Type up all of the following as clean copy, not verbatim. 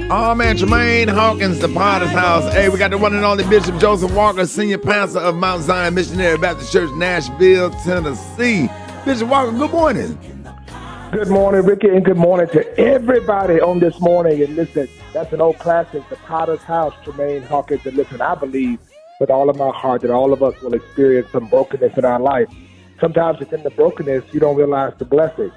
Oh, man, Tremaine Hawkins, the Potter's House. Hey, we got the one and only Bishop Joseph Walker, Senior Pastor of Mount Zion Missionary Baptist Church, Nashville, Tennessee. Bishop Walker, good morning. Good morning, Ricky, and good morning to everybody on this morning. And listen, that's an old classic, the Potter's House, Tremaine Hawkins. And listen, I believe with all of my heart that all of us will experience some brokenness in our life. Sometimes it's in the brokenness you don't realize the blessing.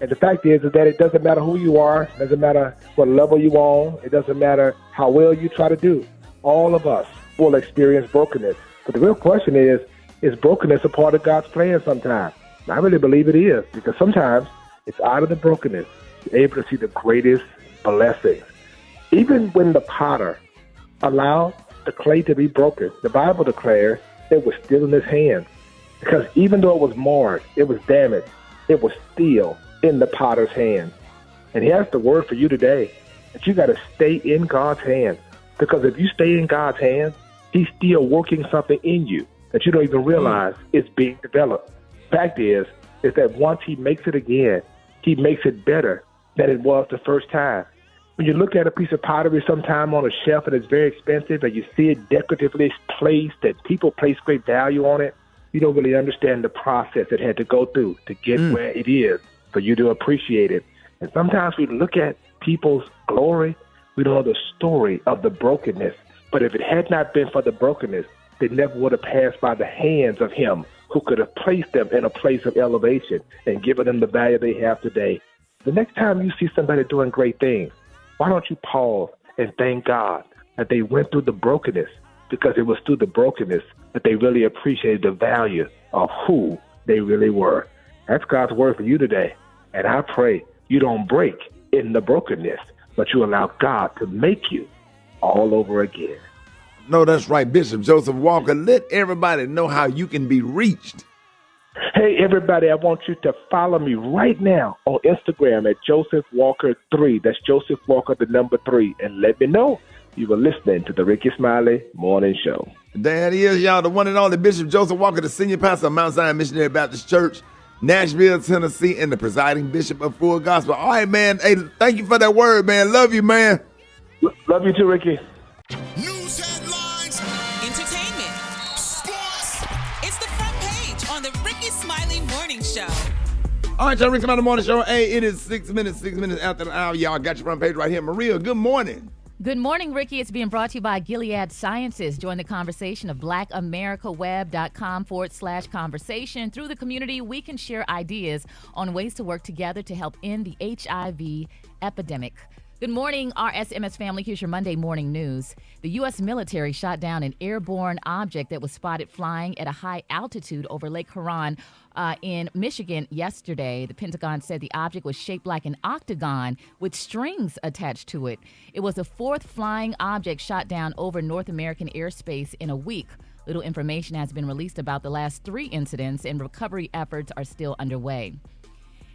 And the fact is that it doesn't matter who you are, it doesn't matter what level you're on, it doesn't matter how well you try to do. All of us will experience brokenness. But the real question is brokenness a part of God's plan sometimes? And I really believe it is, because sometimes it's out of the brokenness you're able to see the greatest blessings. Even when the potter allowed the clay to be broken, the Bible declares it was still in his hands. Because even though it was marred, it was damaged, it was still in the potter's hands. And he has the word for you today, that you got to stay in God's hands. Because if you stay in God's hands, he's still working something in you that you don't even realize is being developed. Fact is that once he makes it again, he makes it better than it was the first time. When you look at a piece of pottery sometime on a shelf and it's very expensive and you see it decoratively placed, that people place great value on it, you don't really understand the process it had to go through to get where it is for you to appreciate it. And sometimes we look at people's glory, we don't know the story of the brokenness. But if it had not been for the brokenness, they never would have passed by the hands of him who could have placed them in a place of elevation and given them the value they have today. The next time you see somebody doing great things, why don't you pause and thank God that they went through the brokenness, because it was through the brokenness that they really appreciated the value of who they really were. That's God's word for you today. And I pray you don't break in the brokenness, but you allow God to make you all over again. No, that's right, Bishop Joseph Walker. Let everybody know how you can be reached. Hey, everybody, I want you to follow me right now on Instagram at Joseph Walker 3. That's Joseph Walker, the number 3. And let me know you were listening to the Rickey Smiley Morning Show. There it is, y'all. The one and only Bishop Joseph Walker, the Senior Pastor of Mount Zion Missionary Baptist Church, Nashville, Tennessee, and the presiding Bishop of Full Gospel. All right, man. Hey, thank you for that word, man. Love you, man. Love you too, Ricky. News headlines, entertainment, sports. It's the front page on the Rickey Smiley Morning Show. All right, y'all, Rickey Smiley Morning Show. Hey, it is 6 minutes after the hour. Y'all got your front page right here. Maria, good morning. Good morning, Ricky. It's being brought to you by Gilead Sciences. Join the conversation of blackamericaweb.com/conversation. Through the community, we can share ideas on ways to work together to help end the HIV epidemic. Good morning, RSMS family. Here's your Monday morning news. The U.S. military shot down an airborne object that was spotted flying at a high altitude over Lake Huron in Michigan yesterday. The Pentagon said the object was shaped like an octagon with strings attached to it. It was the fourth flying object shot down over North American airspace in a week. Little information has been released about the last 3 incidents, and recovery efforts are still underway.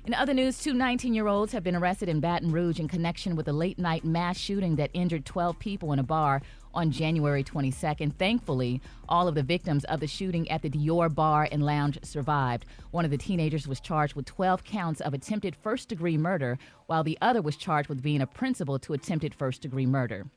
In other news, 2 19-year-olds have been arrested in Baton Rouge in connection with a late-night mass shooting that injured 12 people in a bar on January 22nd. Thankfully, all of the victims of the shooting at the Dior Bar and Lounge survived. One of the teenagers was charged with 12 counts of attempted first-degree murder, while the other was charged with being a principal to attempted first-degree murder.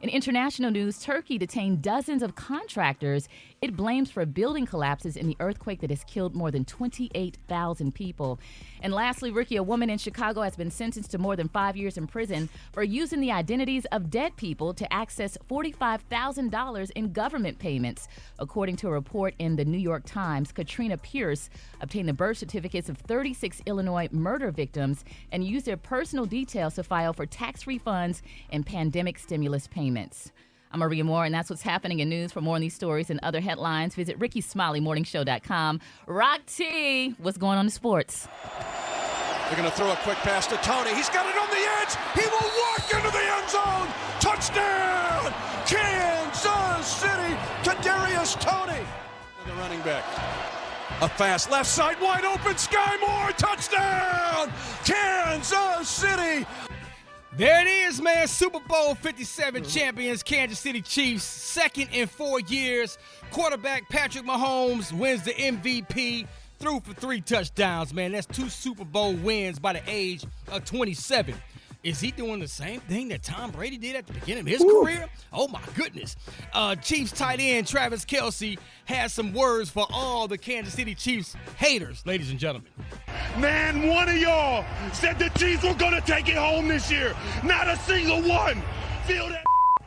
In international news, Turkey detained dozens of contractors it blames for building collapses in the earthquake that has killed more than 28,000 people. And lastly, Ricky, a woman in Chicago has been sentenced to more than 5 years in prison for using the identities of dead people to access $45,000 in government payments. According to a report in the New York Times, Katrina Pierce obtained the birth certificates of 36 Illinois murder victims and used their personal details to file for tax refunds and pandemic stimulus payments. I'm Maria Moore, and that's what's happening in news. For more on these stories and other headlines, visit RickeySmileyMorningShow.com. Rock T, what's going on in sports? they're going to throw a quick pass to Tony. He's got it on the edge. He will walk into the end zone. Touchdown, Kansas City, Kadarius Toney. The running back. A fast left side, wide open, Sky Moore, touchdown, Kansas City. There it is, man. Super Bowl 57 champions, Kansas City Chiefs, second in 4 years. Quarterback Patrick Mahomes wins the MVP, threw for 3 touchdowns, man. That's 2 Super Bowl wins by the age of 27. Is he doing the same thing that Tom Brady did at the beginning of his career? Oh, my goodness. Chiefs tight end Travis Kelce has some words for all the Kansas City Chiefs haters, ladies and gentlemen. Man, one of y'all said the Chiefs were going to take it home this year. Not a single one. Feel that?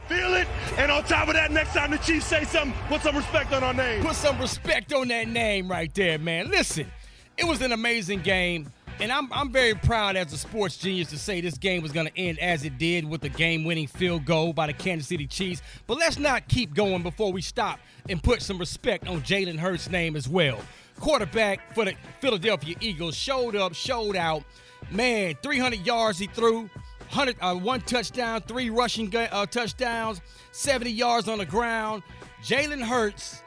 Feel it? And on top of that, next time the Chiefs say something, put some respect on our name. Put some respect on that name right there, man. Listen, it was an amazing game. And I'm very proud as a sports genius to say this game was going to end as it did with the game-winning field goal by the Kansas City Chiefs. But let's not keep going before we stop and put some respect on Jalen Hurts' name as well. Quarterback for the Philadelphia Eagles showed up, showed out. Man, 300 yards he threw, 1 touchdown, 3 rushing touchdowns, 70 yards on the ground. Jalen Hurts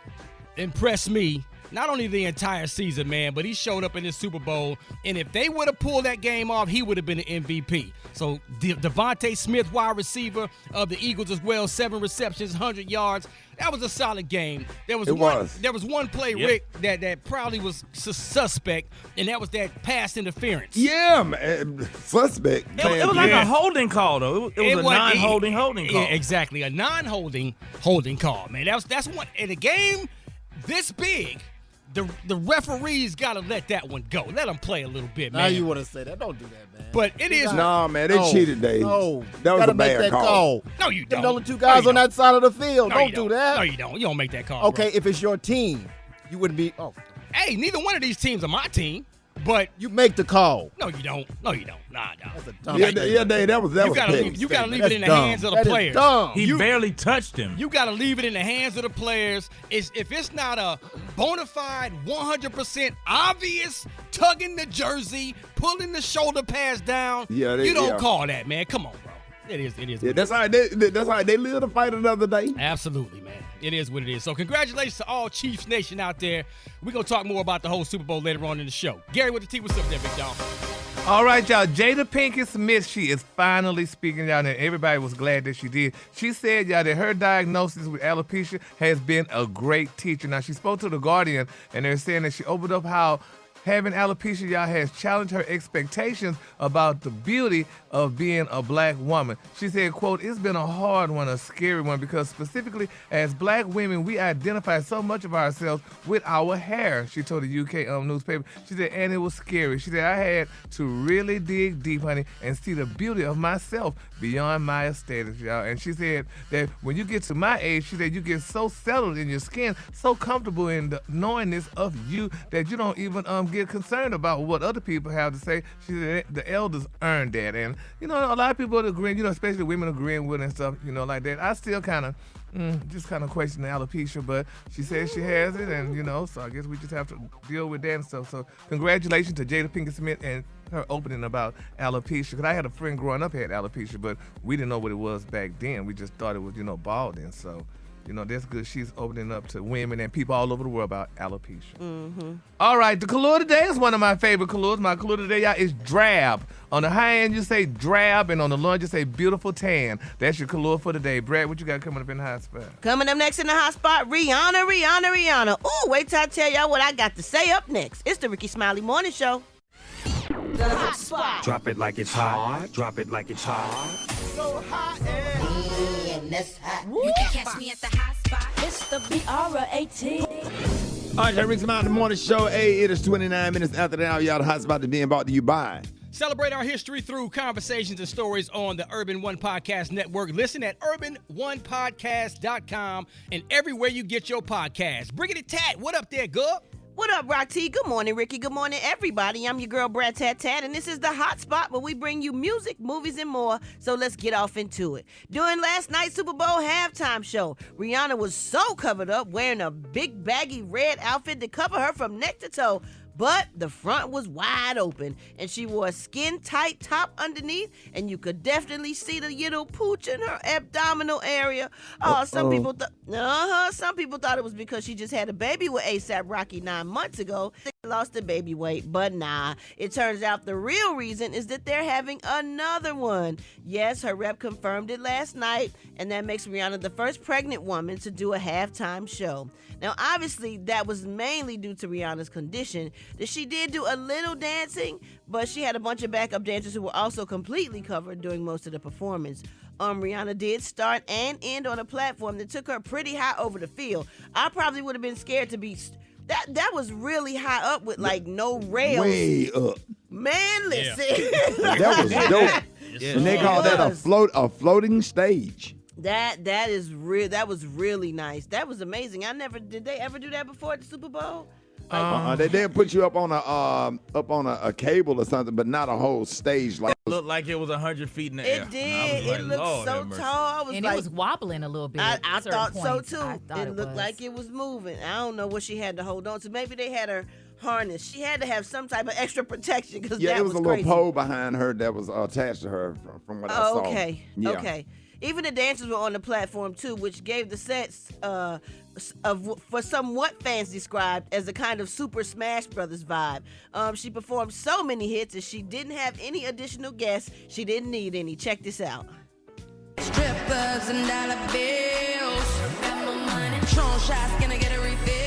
impressed me. Not only the entire season, man, but he showed up in this Super Bowl. And if they would have pulled that game off, he would have been the MVP. So Devontae Smith, wide receiver of the Eagles as well, 7 receptions, 100 yards. That was a solid game. There was one play, Rick, that probably was suspect, and that was that pass interference. Yeah, man. Suspect. It was like a holding call, though. It was a non-holding call. Yeah, exactly. A non-holding holding call, man. That's one in a game this big. The referees got to let that one go. Let them play a little bit, man. Now you want to say that. Don't do that, man. But it is. No, man, they cheated, Dave. No. That was a bad call. No, you don't. Them only 2 guys on that side of the field. No, Don't do that. No, you don't. You don't make that call. Okay, bro. if it's your team, you wouldn't be. Oh, Hey, neither one of these teams are my team, but you make the call. no, you don't. No, you don't. Nah. That's a dumb Yeah, statement. Dave, that was petty. You gotta leave That's it in the dumb. hands of the That is players. dumb. He barely touched him. You got to leave it in the hands of the players. If it's not a bona fide, 100% obvious tugging the jersey, pulling the shoulder pads down, you don't call that, man. Come on, bro. It is. Yeah, that's how they live to fight another day. Absolutely, man. It is what it is. So congratulations to all Chiefs Nation out there. We're going to talk more about the whole Super Bowl later on in the show. Gary with the T, what's up there, big dog? All right, y'all. Jada Pinkett Smith, she is finally speaking out, and everybody was glad that she did. She said, y'all, that her diagnosis with alopecia has been a great teacher. Now, she spoke to The Guardian, and they're saying that she opened up how having alopecia, y'all, has challenged her expectations about the beauty of being a black woman. She said, quote, "It's been a hard one, a scary one, because specifically as black women, we identify so much of ourselves with our hair," she told the UK newspaper. She said, "And it was scary." She said, "I had to really dig deep, honey, and see the beauty of myself beyond my aesthetics, y'all." And she said that when you get to my age, she said, you get so settled in your skin, so comfortable in the knowingness of you that you don't even get concerned about what other people have to say. She said the elders earned that. And, you know, a lot of people are agreeing, you know, especially women agreeing with and stuff, you know, like that. I still kind of question the alopecia, but she says she has it, and, you know, so I guess we just have to deal with that and stuff. So congratulations to Jada Pinkett Smith and her opening about alopecia, because I had a friend growing up had alopecia, but we didn't know what it was back then. We just thought it was, you know, balding. So, you know, that's good. She's opening up to women and people all over the world about alopecia. Mm-hmm. All right, the color today is one of my favorite colors. My color today, y'all, is drab. On the high end, you say drab, and on the low end, you say beautiful tan. That's your color for today. Brad, what you got coming up in the hot spot? Coming up next in the hot spot, Rihanna. Ooh, wait till I tell y'all what I got to say up next. It's the Rickey Smiley Morning Show. The hot spot. Drop it like it's hot. Drop it like it's hot. So hot and that's hot. You can catch me at the hot spot. It's the BR18. All right, Rickey Smiley Morning Show. Hey, it is 29 minutes after the hour. Y'all, the hot spot is being brought to you by. Celebrate our history through conversations and stories on the Urban One Podcast Network. Listen at urban1podcast.com and everywhere you get your podcasts. Briggity Tat, what up there, Gub? What up, Rock T? Good morning, Ricky. Good morning, everybody. I'm your girl, Brad Tat Tat, and this is the hot spot where we bring you music, movies, and more. So let's get off into it. During last night's Super Bowl halftime show, Rihanna was so covered up wearing a big baggy red outfit to cover her from neck to toe. But the front was wide open, and she wore a skin-tight top underneath, and you could definitely see the little pooch in her abdominal area. Some people thought it was because she just had a baby with A$AP Rocky 9 months ago. lost the baby weight, but nah. It turns out the real reason is that they're having another one. Yes, her rep confirmed it last night, and that makes Rihanna the first pregnant woman to do a halftime show. Now, obviously, that was mainly due to Rihanna's condition, that she did do a little dancing, but she had a bunch of backup dancers who were also completely covered during most of the performance. Rihanna did start and end on a platform that took her pretty high over the field. I probably would have been scared to be... That was really high up with, like, no rails. Way up. Man, listen. Yeah. That was dope. Yes. And they call that a floating stage. That was really nice. That was amazing. Did they ever do that before at the Super Bowl? They did put you up on a cable or something, but not a whole stage. Like it looked like it was 100 feet in the air. It did. It looked so tall. It was wobbling a little bit. I thought so too. It looked like it was moving. I don't know what she had to hold on to. Maybe they had her harness. She had to have some type of extra protection because it was a crazy. little pole behind her that was attached to her from what I saw. Okay. Yeah. Okay. Even the dancers were on the platform too, which gave the sets for somewhat fans described as a kind of Super Smash Brothers vibe. She performed so many hits and she didn't have any additional guests. She didn't need any. Check this out. Strippers and dollar bills. Got my money. Tron shots, gonna get a refill.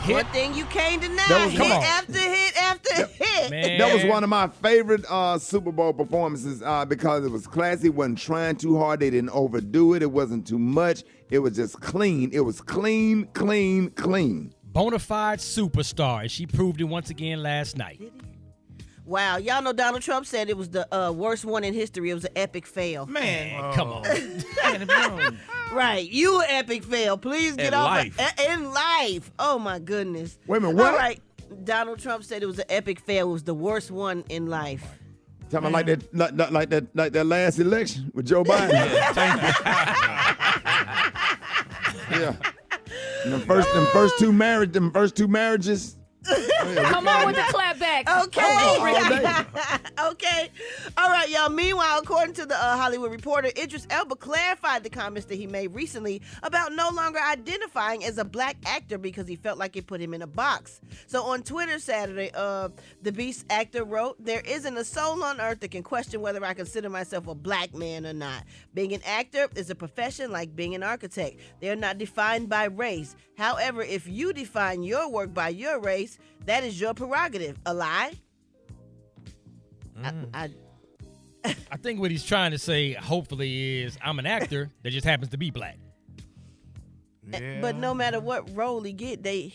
One thing you can't deny, hit after hit after hit. Man. That was one of my favorite Super Bowl performances because it was classy. Wasn't trying too hard. They didn't overdo it. It wasn't too much. It was just clean. It was clean, clean, clean. Bonafide superstar, and she proved it once again last night. Wow, y'all know Donald Trump said it was the worst one in history. It was an epic fail. Man, come on. Right, you an epic fail. Please get off in life. Oh my goodness. Wait a minute, what? All right, Donald Trump said it was an epic fail. It was the worst one in life. Talking about like that last election with Joe Biden. Yeah. And them first two marriages. Come on with the clap back. Okay. Okay. All right, y'all. Meanwhile, according to the Hollywood Reporter, Idris Elba clarified the comments that he made recently about no longer identifying as a black actor because he felt like it put him in a box. So on Twitter Saturday, the Beast actor wrote, "There isn't a soul on earth that can question whether I consider myself a black man or not. Being an actor is a profession like being an architect. They're not defined by race. However, if you define your work by your race, that is your prerogative. A lie?" I think what he's trying to say, hopefully, is I'm an actor that just happens to be black. Yeah. But no matter what role he get, they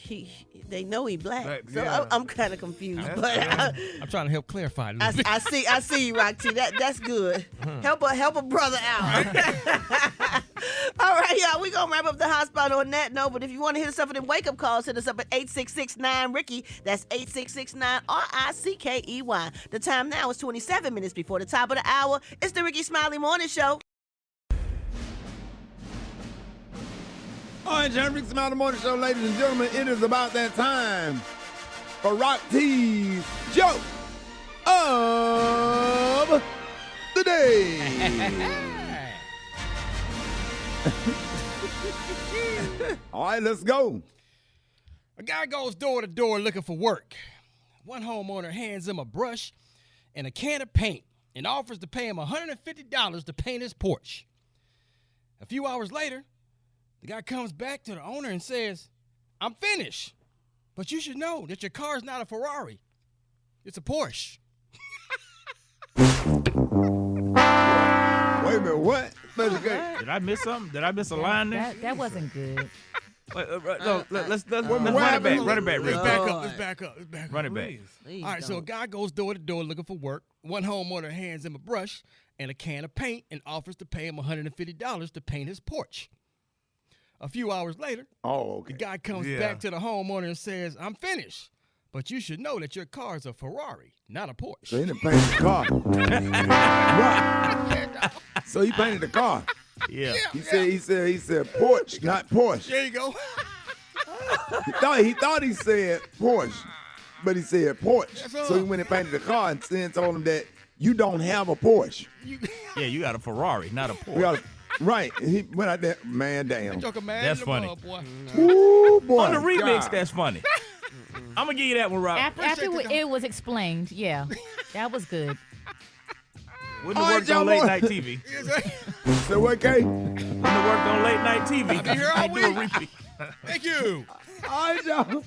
know he black. So I'm kind of confused. I'm trying to help clarify this. I see you, Rock T. That's good. Help a brother out. All right, y'all. We're going to wrap up the hot spot on that note. But if you want to hit us up with them wake-up calls, hit us up at 866-9-RICKY. That's 866-9-RICKEY. The time now is 27 minutes before the top of the hour. It's the Rickey Smiley Morning Show. All right, John Rickey Smiley Morning Show, ladies and gentlemen. It is about that time for Rock T's Joke of the Day. All right, let's go. A guy goes door to door looking for work. One homeowner hands him a brush and a can of paint and offers to pay him $150 to paint his porch. A few hours later, the guy comes back to the owner and says, "I'm finished, but you should know that your car is not a Ferrari. It's a Porsche." Wait a minute, what? Did I miss something? Did I miss a line there? That wasn't good. No, let's run it back. Run it back. Let's back up. Run it back. All right, so a guy goes door to door looking for work. One homeowner hands him a brush and a can of paint and offers to pay him $150 to paint his porch. A few hours later, okay. The guy comes back to the homeowner and says, I'm finished. But you should know that your car is a Ferrari, not a Porsche. So he didn't paint the car. Right. So he painted the car. Yeah. He said Porsche, not Porsche. There you go. He thought he said Porsche, but he said Porsche. So he went and painted the car and then told him that you don't have a Porsche. Yeah, you got a Ferrari, not a Porsche. Right. And he went out there, man down. That's funny. Ooh, boy. On the remix, God. that's funny. I'm going to give you that one, Rob. After it was explained, yeah. That was good. Wouldn't have worked on late night TV. So what, Kay? Wouldn't have worked on late night TV. I'll be here all Can't do a week. repeat. Thank you. All right, y'all.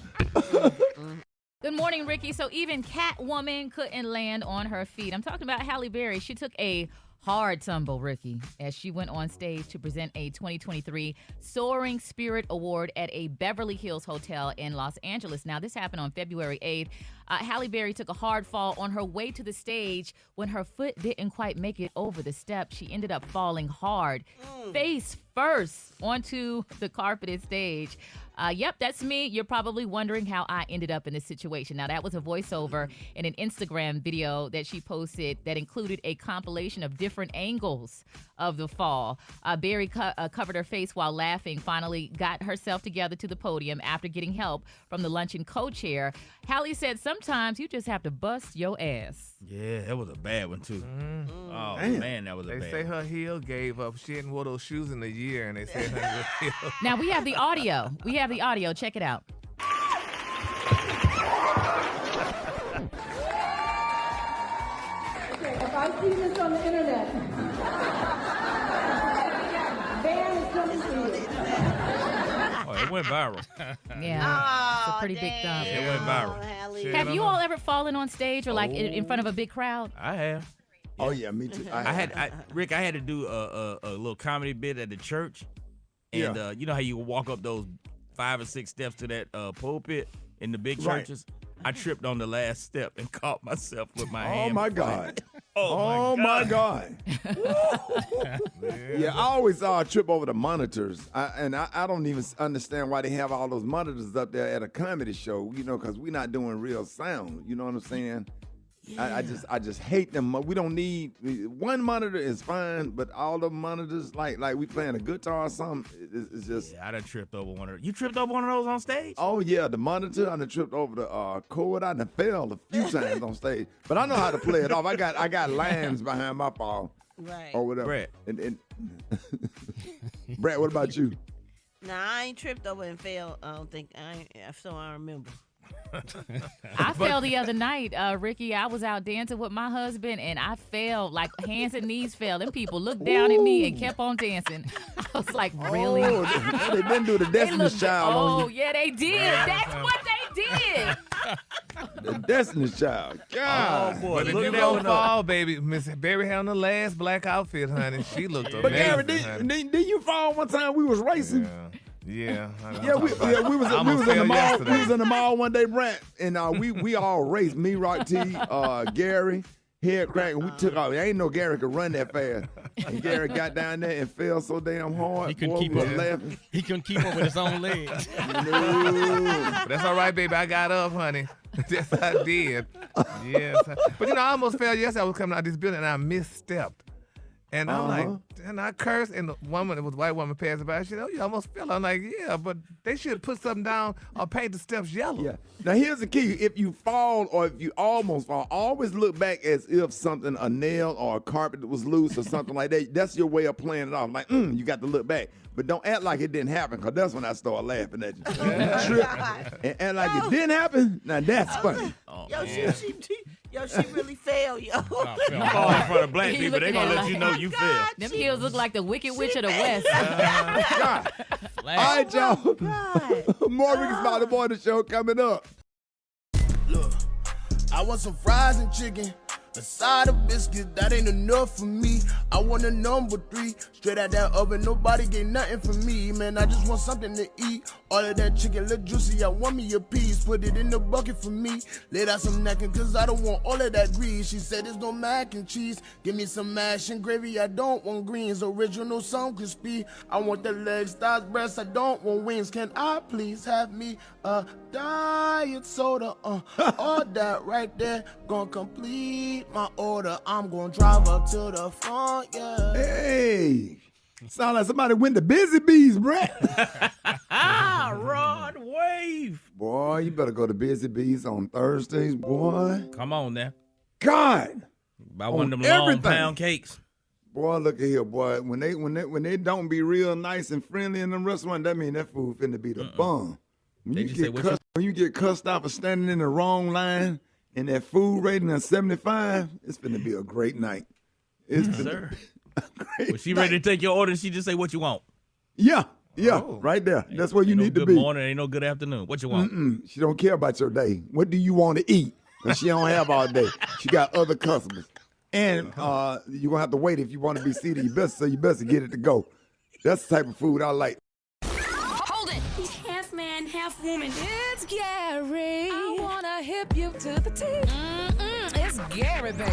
Good morning, Ricky. So even Catwoman couldn't land on her feet. I'm talking about Halle Berry. She took a hard tumble, Ricky, as she went on stage to present a 2023 Soaring Spirit Award at a Beverly Hills hotel in Los Angeles. Now, this happened on February 8th. Halle Berry took a hard fall on her way to the stage when her foot didn't quite make it over the steps. She ended up falling hard, face first, onto the carpeted stage. Yep, that's me. You're probably wondering how I ended up in this situation. Now, that was a voiceover in an Instagram video that she posted that included a compilation of different angles of the fall. Berry covered her face while laughing, finally got herself together to the podium after getting help from the luncheon co-chair. Halle said sometimes you just have to bust your ass. Yeah, that was a bad one, too. Oh, Damn. man, that was a bad one. They say her heel gave up. She hadn't wore those shoes in a year, and they said her heel. Now, we have the audio. Check it out. Okay, if I see this on the internet, ban is coming to you. Oh, it went viral. Yeah, it's a pretty big thumb. It went viral. Have you all ever fallen on stage or like in front of a big crowd? I have. Oh, yeah, me too. Rick, I had to do a little comedy bit at the church. And you know how you walk up those 5 or 6 steps to that pulpit in the big churches? I tripped on the last step and caught myself with my hand. Oh, my God. Oh, my God. Yeah, I always trip over the monitors. I don't even understand why they have all those monitors up there at a comedy show, because we're not doing real sound. You know what I'm saying? Yeah. I just hate them. We don't need one monitor is fine, but all the monitors like we playing a guitar or something. It's just. Yeah, I done tripped over one of those. You tripped over one of those on stage? Oh yeah, the monitor. I done tripped over the cord. I done fell a few times on stage, but I know how to play it off. I got lines behind my fall, right? Or whatever. Brett. And Brett, what about you? Nah, I ain't tripped over and fell. I don't think I remember. I fell the other night, Ricky. I was out dancing with my husband, and I fell, like hands and knees fell. Them people looked down at me and kept on dancing. I was like, really? Oh, they didn't do the Destiny's Child on you. Oh, yeah, they did. That's what they did. The Destiny's Child. God. Oh, boy. But if you don't fall, baby, Miss Berry had on the last black outfit, honey. She looked amazing. But Gary, did you fall one time? We was racing. Yeah. We was in the mall. We was in the mall one day, Brent, and we all raced. Me, Rock T, Gary, Head Crack, and we took off. Ain't no Gary could run that fast. And Gary got down there and fell so damn hard. He couldn't keep up. Laughing. He couldn't keep up with his own legs. No. That's all right, baby. I got up, honey. Yes, I did. Yes. But I almost fell yesterday. I was coming out of this building and I misstepped. And I'm like, and I cursed, and the woman, it was a white woman, passing by. She said, "Oh, you almost fell." I'm like, "Yeah, but they should put something down or paint the steps yellow." Yeah. Now here's the key: if you fall or if you almost fall, always look back as if a nail or a carpet was loose or something like that. That's your way of playing it off. Like, you got to look back, but don't act like it didn't happen, because that's when I start laughing at you. Trip and act like it didn't happen. Now that's funny. She really fell, yo. You fall in front of black people, they gonna let you know you fell. Them heels look like the Wicked Witch of the West. All right, y'all. More Rickey Smiley Morning Show coming up. Look, I want some fries and chicken, A side of biscuits, that ain't enough for me. I want a number 3, straight out that oven, nobody get nothing for me. Man, I just want something to eat. All of that chicken look juicy, I want me a piece. Put it in the bucket for me. Laid out some napkin, cause I don't want all of that grease. She said there's no mac and cheese. Give me some mash and gravy, I don't want greens. Original, some crispy. I want the legs, thighs, breasts, I don't want wings. Can I please have me a diet soda? All that right there, gonna complete my order. I'm gonna drive up to the front, yeah. Hey, sound like somebody went to Busy Bees, Brett. Rod Wave. Boy, you better go to Busy Bees on Thursdays, boy. Come on now. God. Buy one of them long pound cakes. Boy, look at here, boy. When they don't be real nice and friendly in the restaurant, that mean that food finna be the bomb. When you get cussed out for standing in the wrong line and that food rating of 75, it's finna be a great night. It's finna be a great Was she night. ready to take your order? She just say what you want. Yeah, right there. That's where you need to be. Good morning, ain't no good afternoon. What you want? She don't care about your day. What do you want to eat? And she don't have all day. She got other customers. And you're going to have to wait if you want to be seated. You best get it to go. That's the type of food I like. Hold it. He's half man, half woman. It's Gary. I wanna hip you to the T. It's Gary, baby.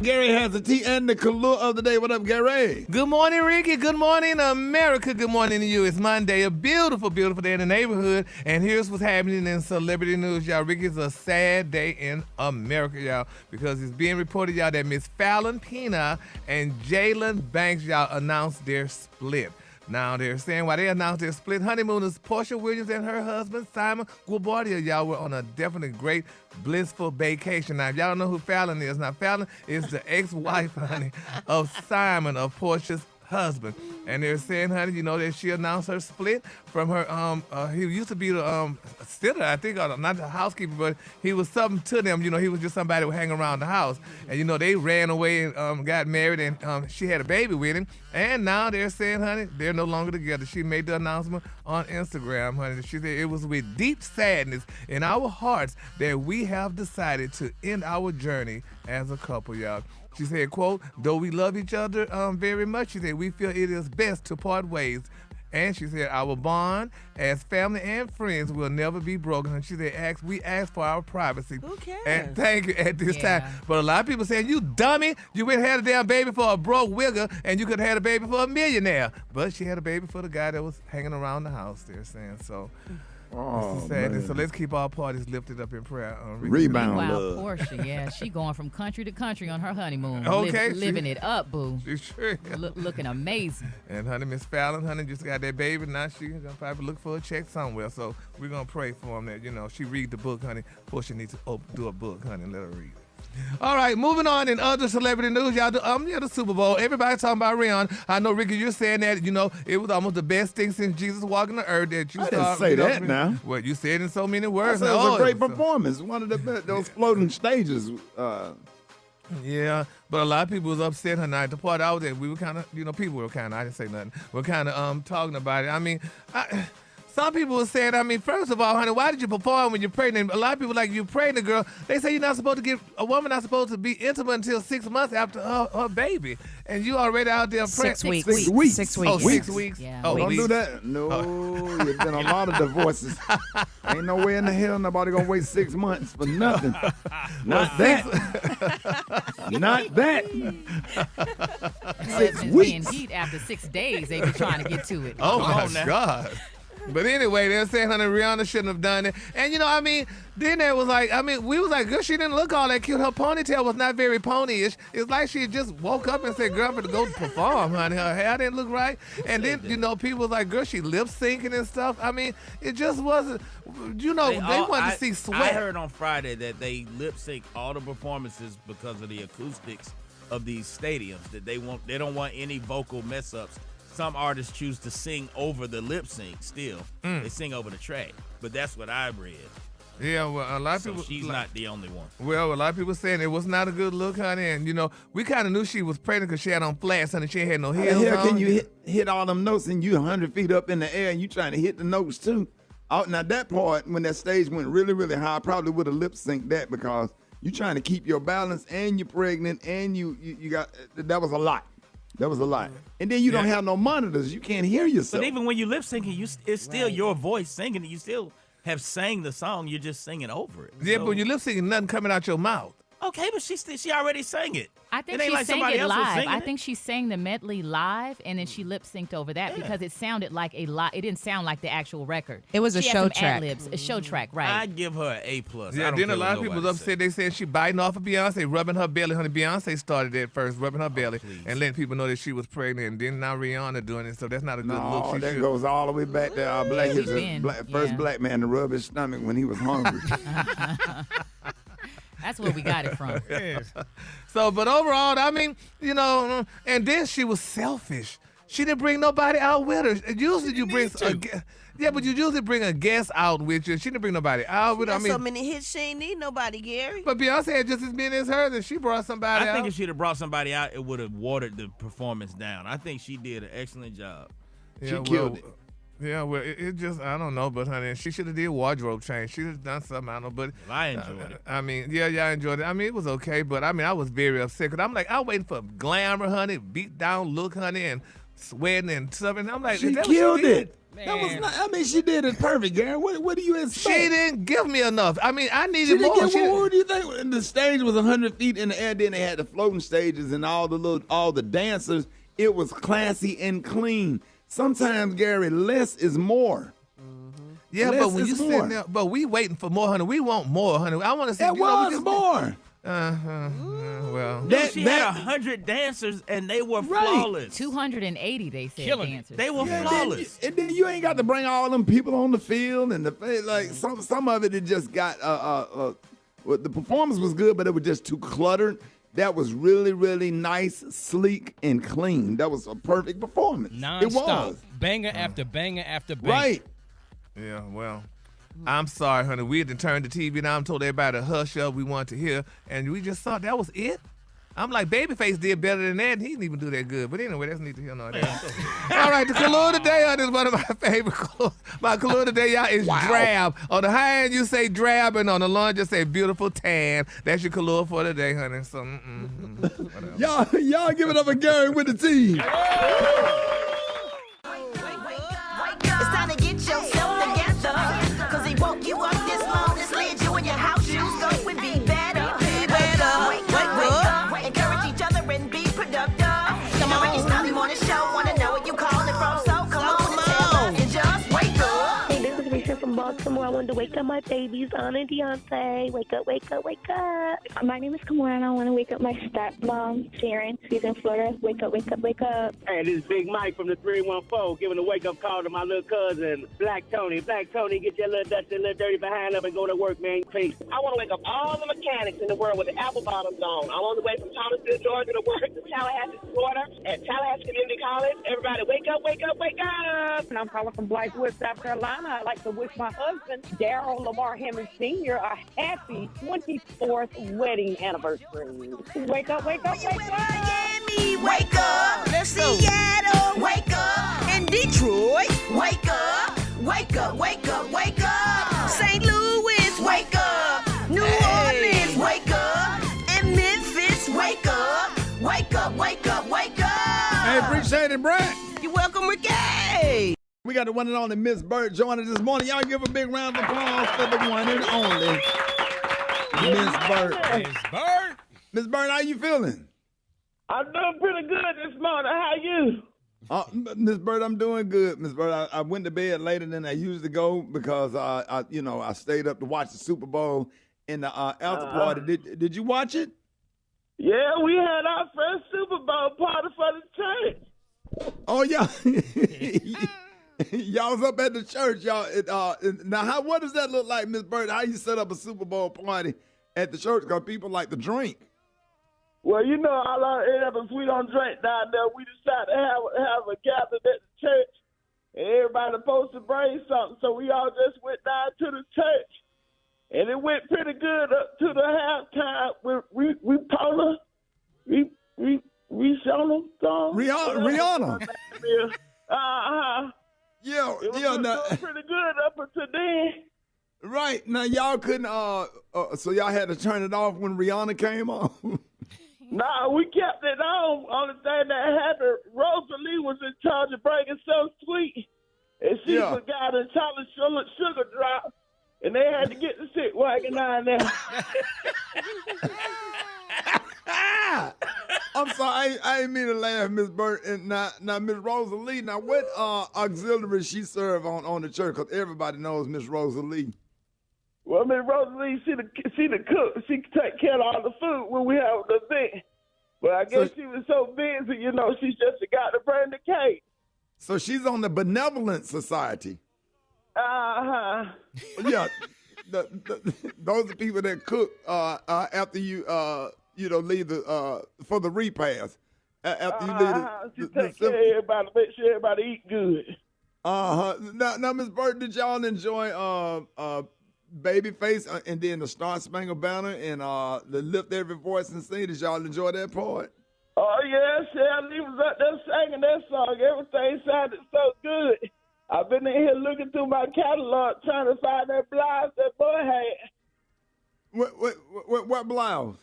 Gary has the tea and the color of the day. What up, Gary? Good morning, Ricky. Good morning, America. Good morning to you. It's Monday, a beautiful, beautiful day in the neighborhood. And here's what's happening in celebrity news, y'all. Ricky, it's a sad day in America, y'all, because it's being reported, y'all, that Miss Fallon Pina and Jalen Banks, y'all, announced their split. Now, they're saying why they announced their split, honeymooners Portia Williams and her husband, Simon Guobardia, y'all, were on a definitely great, blissful vacation. Now, if y'all don't know who Fallon is, now, Fallon is the ex-wife, honey, of Simon, of Portia's husband. And they're saying, honey, you know, that she announced her split from her, he used to be the sitter, I think, or not the housekeeper, but he was something to them. You know, he was just somebody who would hang around the house. And, you know, they ran away and got married, and she had a baby with him. And now they're saying, honey, they're no longer together. She made the announcement on Instagram, honey. She said, it was with deep sadness in our hearts that we have decided to end our journey as a couple, y'all. She said, quote, though we love each other very much, she said, we feel it is best to part ways. And she said, our bond as family and friends will never be broken. And she said, we ask for our privacy. Who cares? And thank you at this time. But a lot of people saying, you dummy, you went and had a damn baby for a broke wigger, and you could have had a baby for a millionaire. But she had a baby for the guy that was hanging around the house, they're saying. So, oh, man. So let's keep our parties lifted up in prayer. Rebound Wow, love. Portia, yeah, she going from country to country on her honeymoon. Okay, living it up, boo. She sure is. Looking amazing. And honey, Miss Fallon, honey, just got that baby. Now she gonna probably look for a check somewhere. So we're gonna pray for him that, you know, she read the book, honey. Portia needs to do a book, honey, and let her read it. All right, moving on in other celebrity news, y'all. The Super Bowl. Everybody's talking about Rihanna. I know, Ricky, you're saying that, you know, it was almost the best thing since Jesus walking the earth that you I saw. didn't say that now. Well, you said in so many I words. said it was a great performance. One of the best, those floating stages. Yeah, but a lot of people was upset her night. The part I was at, we were kind of, you know, people were kind of, I didn't say nothing. We're kind of talking about it. I mean, some people were saying, I mean, first of all, honey, why did you perform when you're pregnant? A lot of people like, you're pregnant, girl. They say you're not supposed to a woman not supposed to be intimate until 6 months after her baby. And you already out there pregnant. 6 weeks. 6 weeks. 6 weeks. Oh, 6 weeks? Yeah. Oh, Don't weeks. do that. No, there's been a lot of divorces. Ain't no way in the hell nobody gonna wait 6 months for nothing. Not that. Not that. 6 Being weeks. beat after 6 days, they be trying to get to it. Oh, Come my on now. God. But anyway, they're saying, honey, Rihanna shouldn't have done it. And, you know, I mean, then there was like, I mean, we was like, girl, she didn't look all that cute. Her ponytail was not very ponyish. It's like she had just woke up and said, girl, I'm going to go perform, honey. Her hair didn't look right. And then, you know, people was like, girl, she lip syncing and stuff. I mean, it just wasn't, you know, they wanted to see sweat. I heard on Friday that they lip sync all the performances because of the acoustics of these stadiums, that they don't want any vocal mess ups. Some artists choose to sing over the lip sync still. They sing over the track. But that's what I read. Yeah, well, a lot of So people. she's not the only one. Well, a lot of people saying it was not a good look, honey. And, you know, we kind of knew she was pregnant because she had on flats, honey. She had no How heels the hell on. can you hit all them notes and you 100 feet up in the air and you trying to hit the notes too? Now that part, when that stage went really, really high, I probably would have lip synced that because You trying to keep your balance, and you're pregnant, and you got that was a lot. That was a lot. And then you don't have no monitors. You can't hear yourself. But even when you lip syncing, it's still your voice singing. You still have sang the song. You're just singing over it. Yeah, but when you lip syncing, nothing coming out your mouth. Okay, but she already sang it. I think it ain't she like sang somebody it else was live. singing I it. think she sang the medley live, and then she lip synced over that because it sounded like a lot. It didn't sound like the actual record. It was a She had show some track. ad-libs, a show track, right? I give her an A+. Yeah, then a lot of people was upset. They said she biting off of Beyonce, rubbing her belly. Honey, Beyonce started that first, rubbing her belly and letting people know that she was pregnant. And then now Rihanna doing it, so that's not a good look. No, that goes all the way back to first black man to rub his stomach when he was hungry. That's where we got it from. So, but overall, I mean, you know, and then she was selfish. She didn't bring nobody out with her. Usually you bring but you usually bring a guest out with you. She didn't bring nobody out with her. I mean, so many hits, she ain't need nobody, Gary. But Beyonce had just as many as hers, and she brought somebody out. I think if she'd have brought somebody out, it would have watered the performance down. I think she did an excellent job. She killed it. Yeah, well, it just, I don't know, but honey, she should have did wardrobe change. She should have done something, I don't know, but. I enjoyed it. I mean, yeah, I enjoyed it. I mean, it was okay, but I mean, I was very upset, because I'm like, I was waiting for glamour, honey, beat down look, honey, and sweating and stuff, and I'm like, She that killed what she it. That was not, I mean, she did it perfect, Gary. What do you expect? She didn't give me enough. I mean, I needed She didn't more. get, what do you think? And the stage was 100 feet in the air. Then they had the floating stages and all the dancers. It was classy and clean. Sometimes, Gary, less is more. Yeah, less but when you is more. sitting there, but we waiting for more, honey. We want more, honey. I want to see. That was more. Well, She had 100 dancers, and they were flawless. 280, they said, dancers. They were flawless. And then you ain't got to bring all them people on the field and some of it just got the performance was good, but it was just too cluttered. That was really, really nice, sleek, and clean. That was a perfect performance. Non-stop. It was. Banger after banger after banger. Right. Yeah, well, I'm sorry, honey. We had to turn the TV down. I told everybody to hush up. We wanted to hear, and we just thought that was it. I'm like, Babyface did better than that, and he didn't even do that good. But anyway, that's neither here nor there. All right, the color today is one of my favorite colors. My color today, y'all, is drab. On the high end, you say drab, and on the low end, you say beautiful tan. That's your color for today, honey. So, y'all give it up for Gary with the team. It's time to get yourself together. Cause he woke you up this morning, slid you in your house shoes, so it would be better. Wake up, encourage each other and be productive. Come on, Rickey Smiley Morning Show, wanna know where you calling from, so come on and tell us and just wake up. Hey, this is Risha from Baltimore. I wanted to wake up my babies, Anna and Deontay. Wake up, wake up, wake up. My name is Kamora, and I want to wake up my stepmom, Sharon. She's in Florida. Wake up, wake up, wake up. Hey, this is Big Mike from the 314, giving a wake-up call to my little cousin, Black Tony. Black Tony, get your little dusty, little dirty behind up and go to work, man, please. I want to wake up all the mechanics in the world with the apple bottoms on. I'm on the way from Thomasville, Georgia to work to Tallahassee, Florida, at Tallahassee Community College. Everybody, wake up, wake up, wake up. And I'm calling from Blythewood, South Carolina. I'd like to wish my husband, Daryl Lamar Hammond Sr., a happy 24th wedding anniversary. Wake up, wake up, wake up. Miami, wake up. Seattle, wake up. And Detroit, wake up. Wake up, wake up, wake up. St. Louis, wake up. New Orleans, wake up. And Memphis, wake up. Wake up, wake up, wake up. Hey, appreciate it, Brett. You're welcome, Rickey. We got the one and only Miss Bird joining us this morning. Y'all give a big round of applause for the one and only Miss Bird. Miss Bird. Miss Bird, how you feeling? I'm doing pretty good this morning. How you? Miss Bird, I'm doing good. Miss Bird, I went to bed later than I usually go because I stayed up to watch the Super Bowl and the after party. Did you watch it? Yeah, we had our first Super Bowl party for the church. Oh yeah. Y'all was up at the church, y'all. Now, what does that look like, Miss Bird? How you set up a Super Bowl party at the church? Because people like to drink. Well, you know, we don't drink down there. We decided to have a gathering at the church, and everybody supposed to bring something. So we all just went down to the church, and it went pretty good up to the halftime. We Paula, we showed them song. Rihanna. Yeah, it was pretty good up until then. Right now, y'all couldn't. So y'all had to turn it off when Rihanna came on? Nah, we kept it on. Only thing that happened, Rosalie was in charge of bringing So Sweet, and she forgot to tell the sugar drop, and they had to get the shit wagging down there. I'm sorry, I didn't mean to laugh, Miss Burt. And now Miss Rosalie, now what auxiliary she serve on the church? Because everybody knows Miss Rosalie. Well, Miss Rosalie, she the cook. She take care of all the food when we have the event. But I guess she was so busy, she just got to burn the cake. So she's on the Benevolent Society. Uh-huh. Yeah, those are people that cook after you leave for the repast. After you leave she take care of everybody, make sure everybody eat good. Now, Miss Burt, did y'all enjoy Babyface and then the Star Spangled Banner and the Lift Every Voice and Sing? Did y'all enjoy that part? Oh, yeah, Shelly was up there singing that song. Everything sounded so good. I've been in here looking through my catalog trying to find that blouse that boy had. What blouse?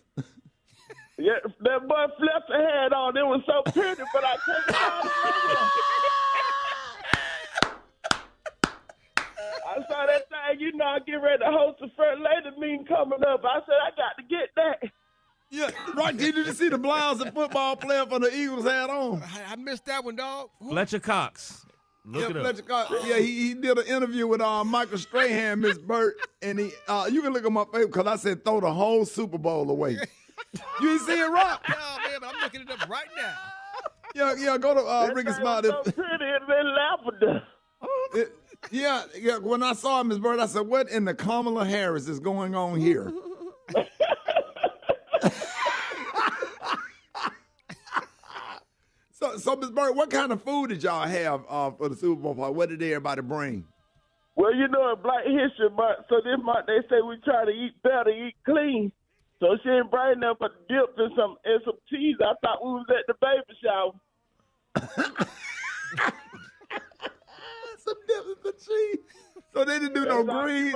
Yeah, that boy Fletcher had on. It was so pretty, but I couldn't find it. I saw that thing, I get ready to host a First Lady meeting coming up. I said, I got to get that. Yeah, right. Did you see the blouse the football player for the Eagles had on? I missed that one, dog. Fletcher Cox. Look it up. Fletcher Cox. Yeah, he did an interview with Michael Strahan, Miss Burt, and he you can look at my face because I said throw the whole Super Bowl away. You ain't see it, Rock? No, man, but I'm looking it up right now. Yeah, go to Rickey Smiley. So pretty and then lavender. Yeah. When I saw Miss Burt, I said, "What in the Kamala Harris is going on here?" So Miss Burt, what kind of food did y'all have for the Super Bowl party? What did everybody bring? Well, in Black History Month, so this month they say we try to eat better, eat clean. So she didn't bring them for dip and some cheese. I thought we was at the baby shower. Some dip and some cheese. So they didn't do no greens.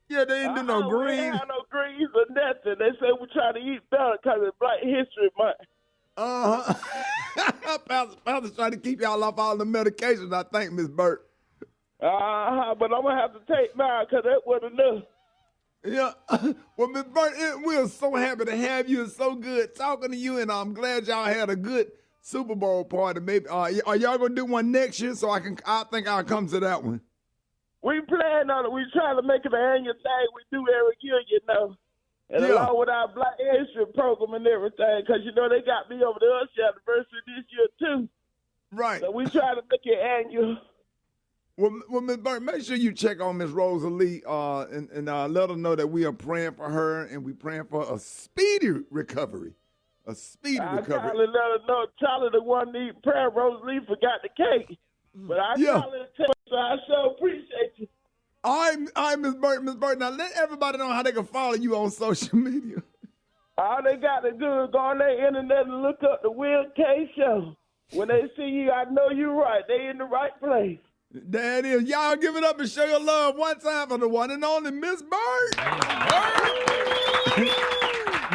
Yeah, they didn't do no greens. We didn't have no greens or nothing. They say we try to eat better because it's Black History Month. Pastor's trying to keep y'all off all the medications, I think, Miss Burt. But I'm going to have to take mine because that wasn't enough. Yeah. Well, Miss Burt, we're so happy to have you. It's so good talking to you, and I'm glad y'all had a good Super Bowl party. Maybe are y'all going to do one next year so I think I'll come to that one? We plan on it. We try to make it an annual thing we do every year, And along with our Black History program and everything, because, they got me over the Usher anniversary this year, too. Right. So we try to make it annual. Well, Ms. Burt, make sure you check on Miss Rosalie and let her know that we are praying for her and we praying for a speedy recovery. A speedy recovery. I let her know Charlie the one need prayer. Rosalie forgot the cake. But I tell her, so I so appreciate you. All right, Miss Burt. Now let everybody know how they can follow you on social media. All they got to do is go on their internet and look up the Will K Show. When they see you, I know you're right. They in the right place. There it is. Y'all give it up and show your love one time for the one and only Miss Burt.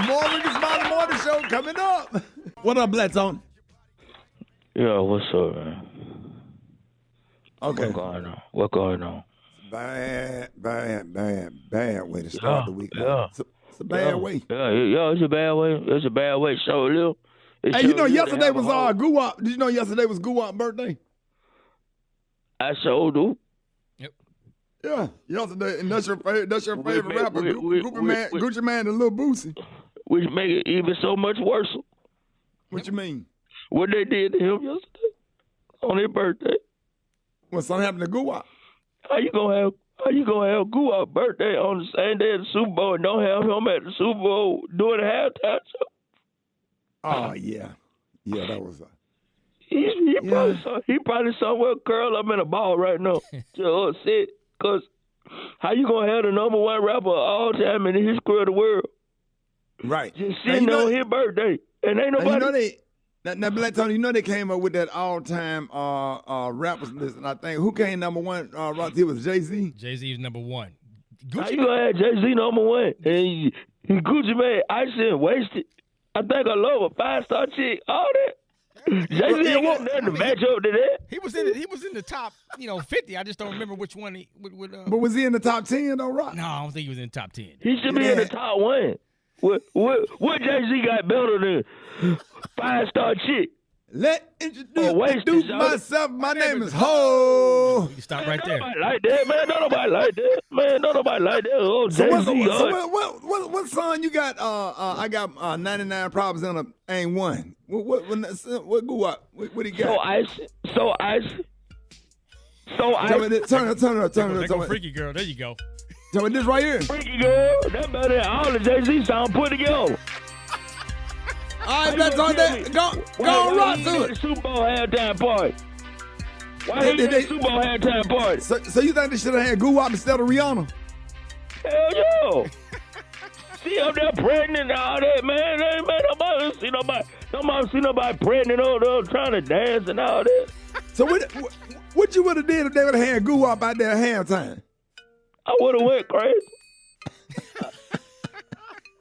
More Rickey Smiley Morning Show coming up. What up, Blatzone? Yeah, what's up, man? Okay. What going on? Bad way to start the week. Yeah. It's a bad way. Yeah, it's a bad way. It's a bad way. So little. Hey, yesterday was Guwap. Did you know yesterday was Guwap's birthday? I so do. Yep. Yeah, yesterday, and that's your favorite rapper, Gucci Man and Lil Boosie. Which make it even so much worse. What you mean? What they did to him yesterday on his birthday. What something happened to Guwap? How you gonna have Guwap's birthday on the same day of the Super Bowl and don't have him at the Super Bowl doing a halftime show? Oh yeah, that was. He probably somewhere curled up in a ball right now, just upset. Cause how you gonna have the number one rapper of all time in the history of the world? Right. Just sitting on his birthday, and ain't nobody. Now, Black Tony, they came up with that all-time rappers list, and I think who came number one? It was Jay-Z. Jay-Z is number one. How you gonna have Jay-Z number one and Gucci Mane icy and wasted? I think I love a 5-star chick. All that. Jay-Z ain't got nothing to match up to that. He was in the top, 50. I just don't remember which one he would. But was he in the top 10 though, Rock? No, I don't think he was in the top 10. He should be in the top one. What Jay-Z got better than 5-star chick? Let introduce myself. My name is Ho. You can stop right there. Nobody like that, man. Nobody like that, man. Nobody like that. Oh, So what song you got? I got 99 problems and ain't one. What go up? What he got? So ice. Turn it up. There go Freaky Girl. There you go. Tell me this right here. Freaky Girl. That better than all the Jay-Z songs put together. All right, that's on that. Go on, rock to it. Super Bowl halftime party. Why he did Super Bowl halftime party? So you think they should have had Goo-Wop instead of Rihanna? Hell yeah. See up there pregnant and all that, man. Nobody see nobody pregnant over there trying to dance and all that. So what you would have did if they would have had Goo-Wop out there at halftime? I would have went crazy.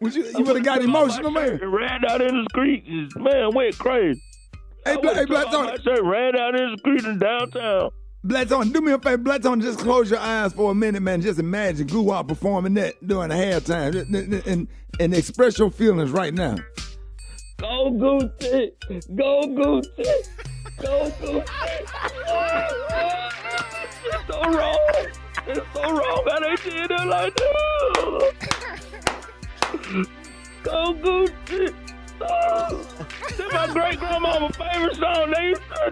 You would have got emotional, man. Ran out in the street, man, went crazy. Hey, Black Tony. Ran out in the street in downtown. Black Tony, do me a favor. Black Tony, just close your eyes for a minute, man. Just imagine Goo-Wop performing that during the halftime and express your feelings right now. Go Gucci, go Gucci, go Gucci. It's so wrong. It's so wrong how they did it like that. Go Gucci. That's my great grandmama's favorite song.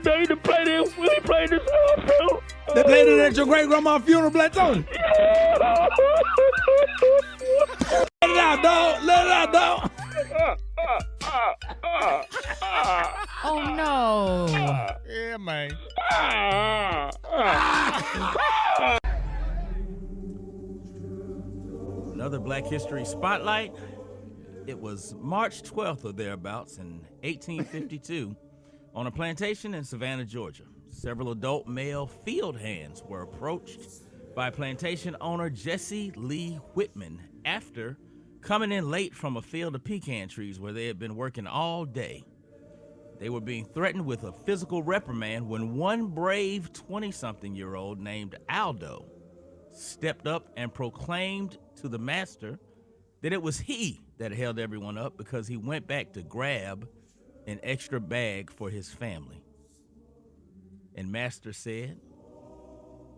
They used to play this. We played this at her funeral. They played it at your great grandma's funeral, Black Tony. Yeah. Let it out, dog. Let it out, dog. Oh no. Yeah, man. Another Black History Spotlight. It was March 12th or thereabouts in 1852 on a plantation in Savannah, Georgia. Several adult male field hands were approached by plantation owner Jesse Lee Whitman after coming in late from a field of pecan trees where they had been working all day. They were being threatened with a physical reprimand when one brave 20-something-year-old named Aldo stepped up and proclaimed to the master that it was he that held everyone up because he went back to grab an extra bag for his family. And master said,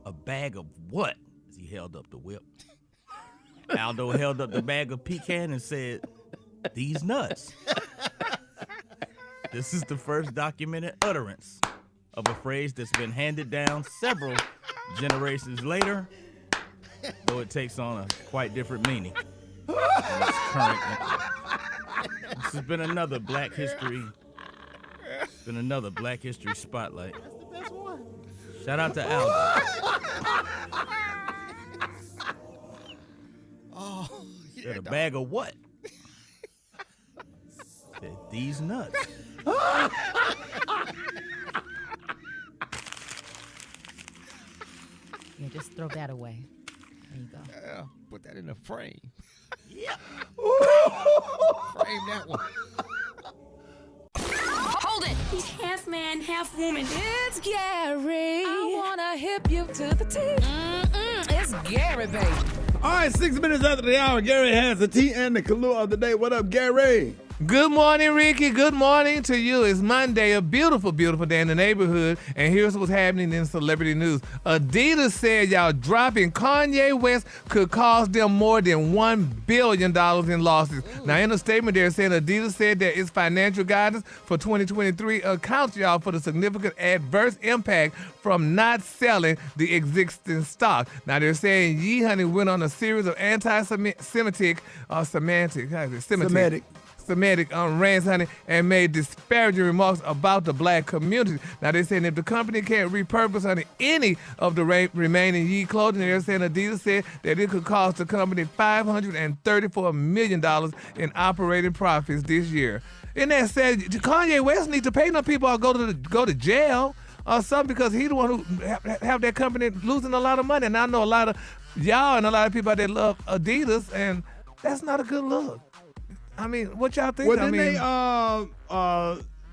"A bag of what?" as he held up the whip. Aldo held up the bag of pecan and said, "These nuts." This is the first documented utterance of a phrase that's been handed down several generations later, though it takes on a quite different meaning in its current. This has been another Black History. It's been another Black History Spotlight. That's the best one. Shout out to Aldo. Oh, yeah. Said a bag of what? Said these nuts. Yeah, just throw that away. There you go. Yeah, put that in a frame. Yeah. Frame that one. Hold it! He's half man, half woman. It's Gary. I wanna hip you to the T. It's Gary, baby. All right, 6 minutes after the hour, Gary has the tea and the Kahlua of the day. What up, Gary? Good morning, Ricky. Good morning to you. It's Monday, a beautiful, beautiful day in the neighborhood. And here's what's happening in celebrity news. Adidas said y'all dropping Kanye West could cost them more than $1 billion in losses. Now, in a statement, they're saying Adidas said that its financial guidance for 2023 accounts y'all for the significant adverse impact from not selling the existing stock. Now, they're saying Ye Honey went on a series of anti-Semitic rants, honey, and made disparaging remarks about the black community. Now, they're saying if the company can't repurpose, honey, any of the remaining Ye clothing, they're saying Adidas said that it could cost the company $534 million in operating profits this year. And that said, Kanye West needs to pay them people or go to jail. or something, because he the one who have that company losing a lot of money. And I know a lot of y'all and a lot of people out there love Adidas, and that's not a good look. I mean, what y'all think? Well, then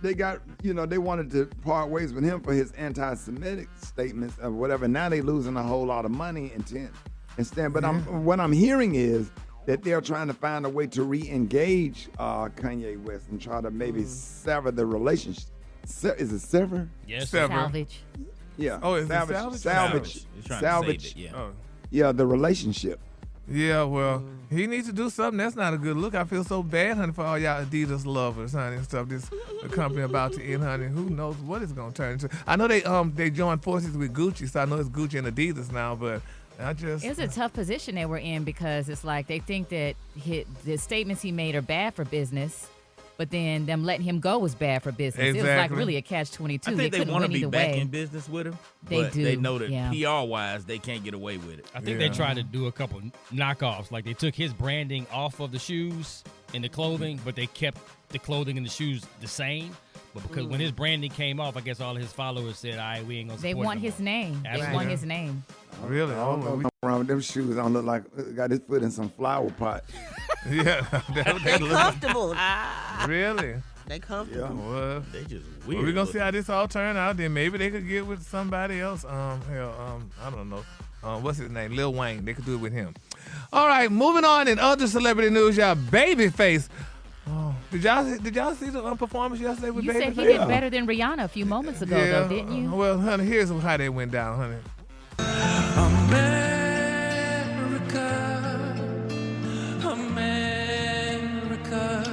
they got, they wanted to part ways with him for his anti-Semitic statements or whatever. Now they losing a whole lot of money instead. But what I'm hearing is that they're trying to find a way to re-engage Kanye West and try to maybe sever the relationship. Is it sever? Yes, sever. Salvage. Yeah. Oh, is it salvage? salvage? Salvage. Yeah. Oh. Yeah, the relationship. Yeah, well, he needs to do something. That's not a good look. I feel so bad, honey, for all y'all Adidas lovers, honey, and stuff. The company about to end, honey. Who knows what it's gonna turn into? I know they joined forces with Gucci, so I know it's Gucci and Adidas now. But it's a tough position that we're in, because it's like they think that the statements he made are bad for business, but then them letting him go was bad for business. Exactly. It was like really a catch-22. I think they want to be back way. in business with him. They but do. They know that yeah. PR-wise, they can't get away with it. I think they tried to do a couple knockoffs. Like they took his branding off of the shoes and the clothing, but they kept the clothing and the shoes the same. But because when his branding came off, I guess all of his followers said, all right, we ain't going to support They want no his more. name. Absolutely. They want his name. Really? I don't know. Around with them shoes, I don't look like got his foot in some flower pot. Yeah. They're comfortable. Really? They comfortable. Yeah. Well, they just weird. We're gonna see how this all turn out. Then maybe they could get with somebody else. I don't know. What's his name? Lil Wayne. They could do it with him. All right, moving on in other celebrity news, y'all. Babyface. Oh, did y'all see the performance yesterday with You Babyface? said he did better than Rihanna a few moments ago, though, didn't you? Well, honey, here's how they went down, honey. America,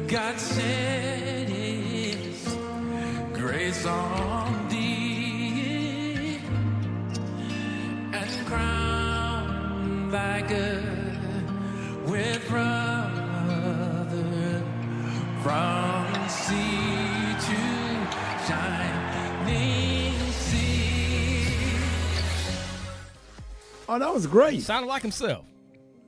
God sent His grace on thee and crown thy good with brother from sea to shining sea. Oh, that was great. Sounded like himself.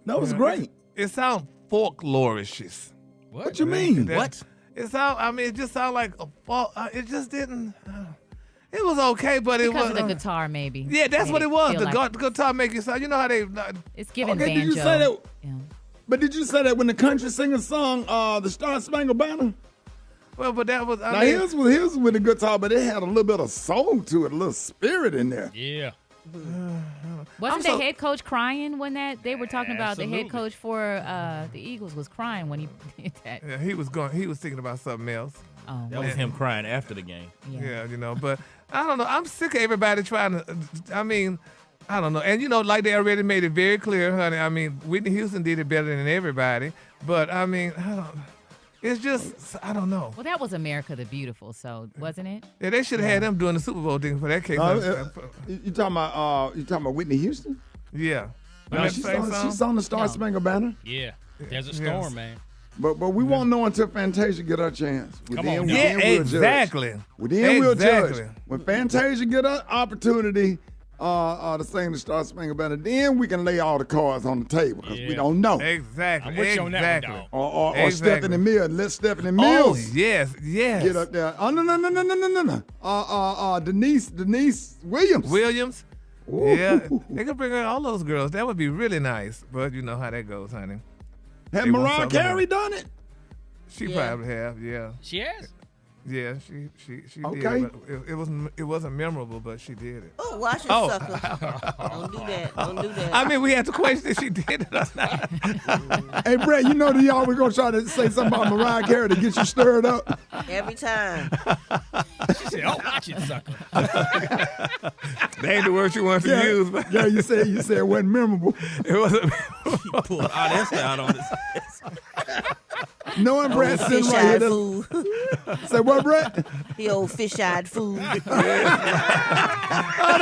That was great. It sounds folklorish. What you mean? What? It just sounded like a folk. It just didn't. It was okay, but it was because of the guitar, maybe. Yeah, that's Made what it was. feel The like- guitar make you sound. You know how they. It's giving Okay, banjo. did you say that? Yeah. But did you say that when the country singer sung the Star Spangled Banner? Well, but that was. Now his was with the guitar, but it had a little bit of soul to it, a little spirit in there. Yeah. Wasn't the head coach crying when they were talking about the Absolutely. head coach for the Eagles was crying when he did that? Yeah, he was thinking about something else. Oh, That was him crying after the game. Yeah, but I don't know. I'm sick of everybody trying to. I mean, I don't know. And like they already made it very clear, honey. I mean, Whitney Houston did it better than everybody. But I mean, it's just I don't know. Well, that was America the Beautiful, so wasn't it? Yeah, they should have had them doing the Super Bowl thing for that case. You talking about Whitney Houston? Yeah. She's on the Star Spangled Banner. Yeah. Desert Storm, Yes. man. But we won't know until Fantasia get her chance. Come on now. Yeah, we'll exactly. Judge. Then we'll Exactly. judge. When Fantasia get an opportunity to sing the Star Spangled Banner, then we can lay all the cards on the table because we don't know. Exactly. I'm with you on that one, dog. Or Exactly. Stephanie Mills. Let Stephanie Oh, Mills yes. get up there. Oh, no. Denise Williams. Ooh. Yeah, they could bring in all those girls. That would be really nice. But you know how that goes, honey. Had They want Mariah something Carey else. done it? She probably have, yeah. She has? Yeah, she Okay. did. But it wasn't memorable, but she did it. Oh, watch your sucker. Don't do that. Don't do that. I mean, we had to question if she did it or not. Hey, Brett, you know they always gonna try to say something about Mariah Carey to get you stirred up. Every time. She said, oh, watch it, sucker. That ain't the word you want to use. But Yeah, you said it wasn't memorable. it wasn't. Pulled all that stuff out on this. Knowing Brett sitting right Fish-eyed here. fool. Say what, Brett? The old fish-eyed fool. Oh, the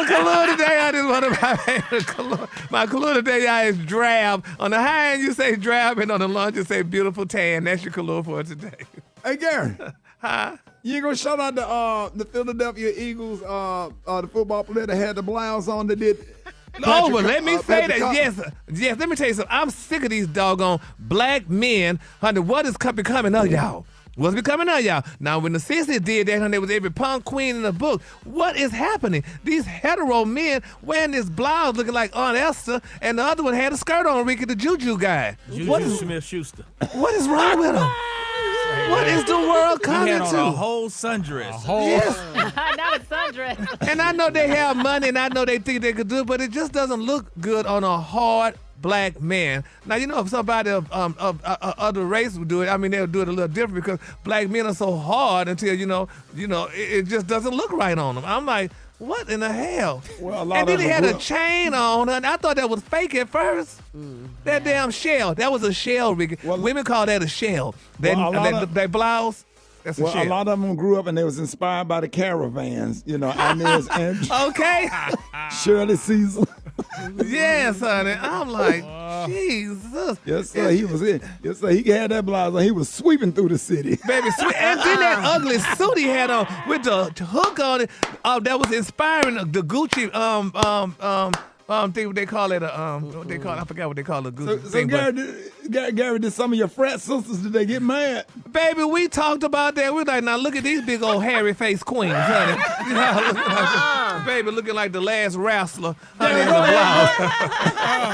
color today is one of my favorite color. My color today is drab. On the high end, you say drab, and on the lunch, you say beautiful tan. That's your color for today. Hey, Gary. Huh? You ain't gonna shout out the Philadelphia Eagles, the football player that had the blouse on that did. No, but let me say Patrick that. Yes, let me tell you something. I'm sick of these doggone black men. Honey, what is becoming of y'all? What's becoming of y'all? Now, when the 60s did that, and there was every punk queen in the book, what is happening? These hetero men wearing this blouse looking like Aunt Esther, and the other one had a skirt on, Ricky the Juju guy. Juju Smith-Schuster. What is wrong with him? What is the world coming He had on to? a whole sundress. Not a sundress. And I know they have money, and I know they think they could do it, but it just doesn't look good on a hard black man. Now, you know, if somebody of other race would do it, I mean, they'll do it a little different because black men are so hard until, it just doesn't look right on them. I'm like, what in the hell? Well, and then he had a chain on, and I thought that was fake at first. That damn shell. That was a shell, Ricky. Women call that a shell. That blouse. That's a shell. A lot of them grew up and they was inspired by the caravans, Inez and okay. Shirley Caesar. Yes, honey. I'm like, Jesus. Yes, sir. He was in. Yes, sir. He had that blouse on. He was sweeping through the city. Baby, and then that ugly suit he had on with the hook on it. That was inspiring the Gucci thing. What they call it? What they call it? I forgot what they call it. Gucci So thing. Gary, did some of your frat sisters, did they get mad? Baby, we talked about that. We're like, now look at these big old hairy face queens, honey. Baby, looking like the last wrestler. Honey, in the blouse.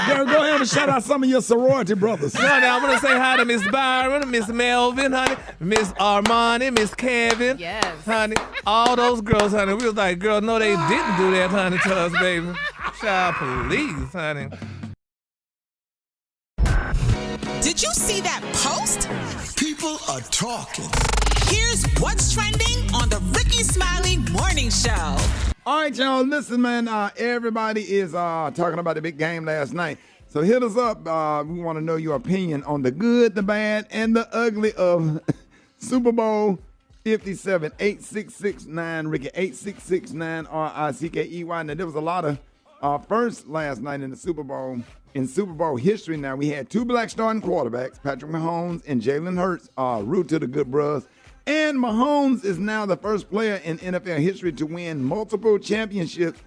Gary, go ahead and shout out some of your sorority brothers. Honey, I'm gonna say hi to Miss Byron, Miss Melvin, honey, Miss Armani, Miss Kevin. Yes. Honey, all those girls, honey. We was like, girl, no, they didn't do that, honey, to us, baby. Child, please, honey. Did you see that post? People are talking. Here's what's trending on the Rickey Smiley Morning Show. All right, y'all, listen, man. Everybody is talking about the big game last night. So hit us up. We want to know your opinion on the good, the bad, and the ugly of Super Bowl 57. 8669 Ricky, 8669 RICKEY. Now, there was a lot of first last night in the Super Bowl. In Super Bowl history now, we had two black starting quarterbacks, Patrick Mahomes and Jalen Hurts, root to the good bros. And Mahomes is now the first player in NFL history to win multiple championships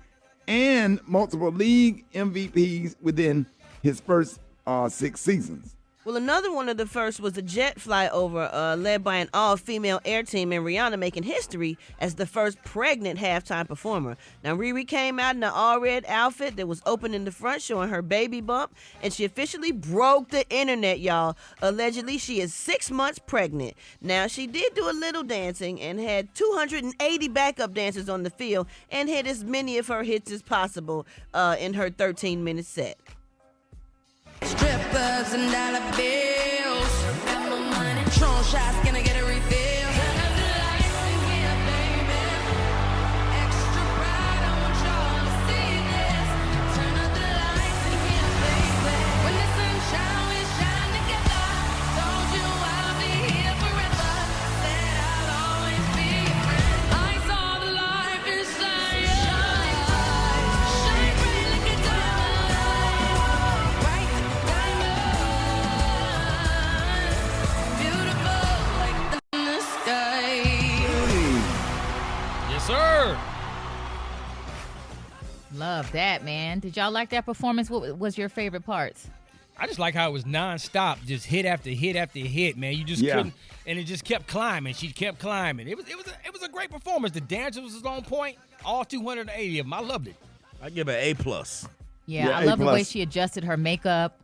and multiple league MVPs within his first 6 seasons. Well, another one of the first was a jet flyover led by an all-female air team, and Rihanna making history as the first pregnant halftime performer. Now, Riri came out in an all-red outfit that was open in the front, showing her baby bump, and she officially broke the internet, y'all. Allegedly, she is 6 months pregnant. Now, she did do a little dancing and had 280 backup dancers on the field and hit as many of her hits as possible in her 13-minute set. Strippers and dollar bills. Got my money. Tron shots, gonna get a refill. Turn up the lights in here, baby. Extra bright, I want y'all to see this. Turn up the lights in here, baby. When the sunshine, we shine together. Told you I'll be here forever. Said I'll always be your friend. I saw the light inside you. Shine bright like a diamond. Bright Sir. Love that, man. Did y'all like that performance? What was your favorite parts? I just like how it was nonstop, just hit after hit after hit, man. You just couldn't, and it just kept climbing. She kept climbing. It was a great performance. The dancers was on point, all 280 of them. I loved it. I give it an A+. Yeah, I love the way she adjusted her makeup.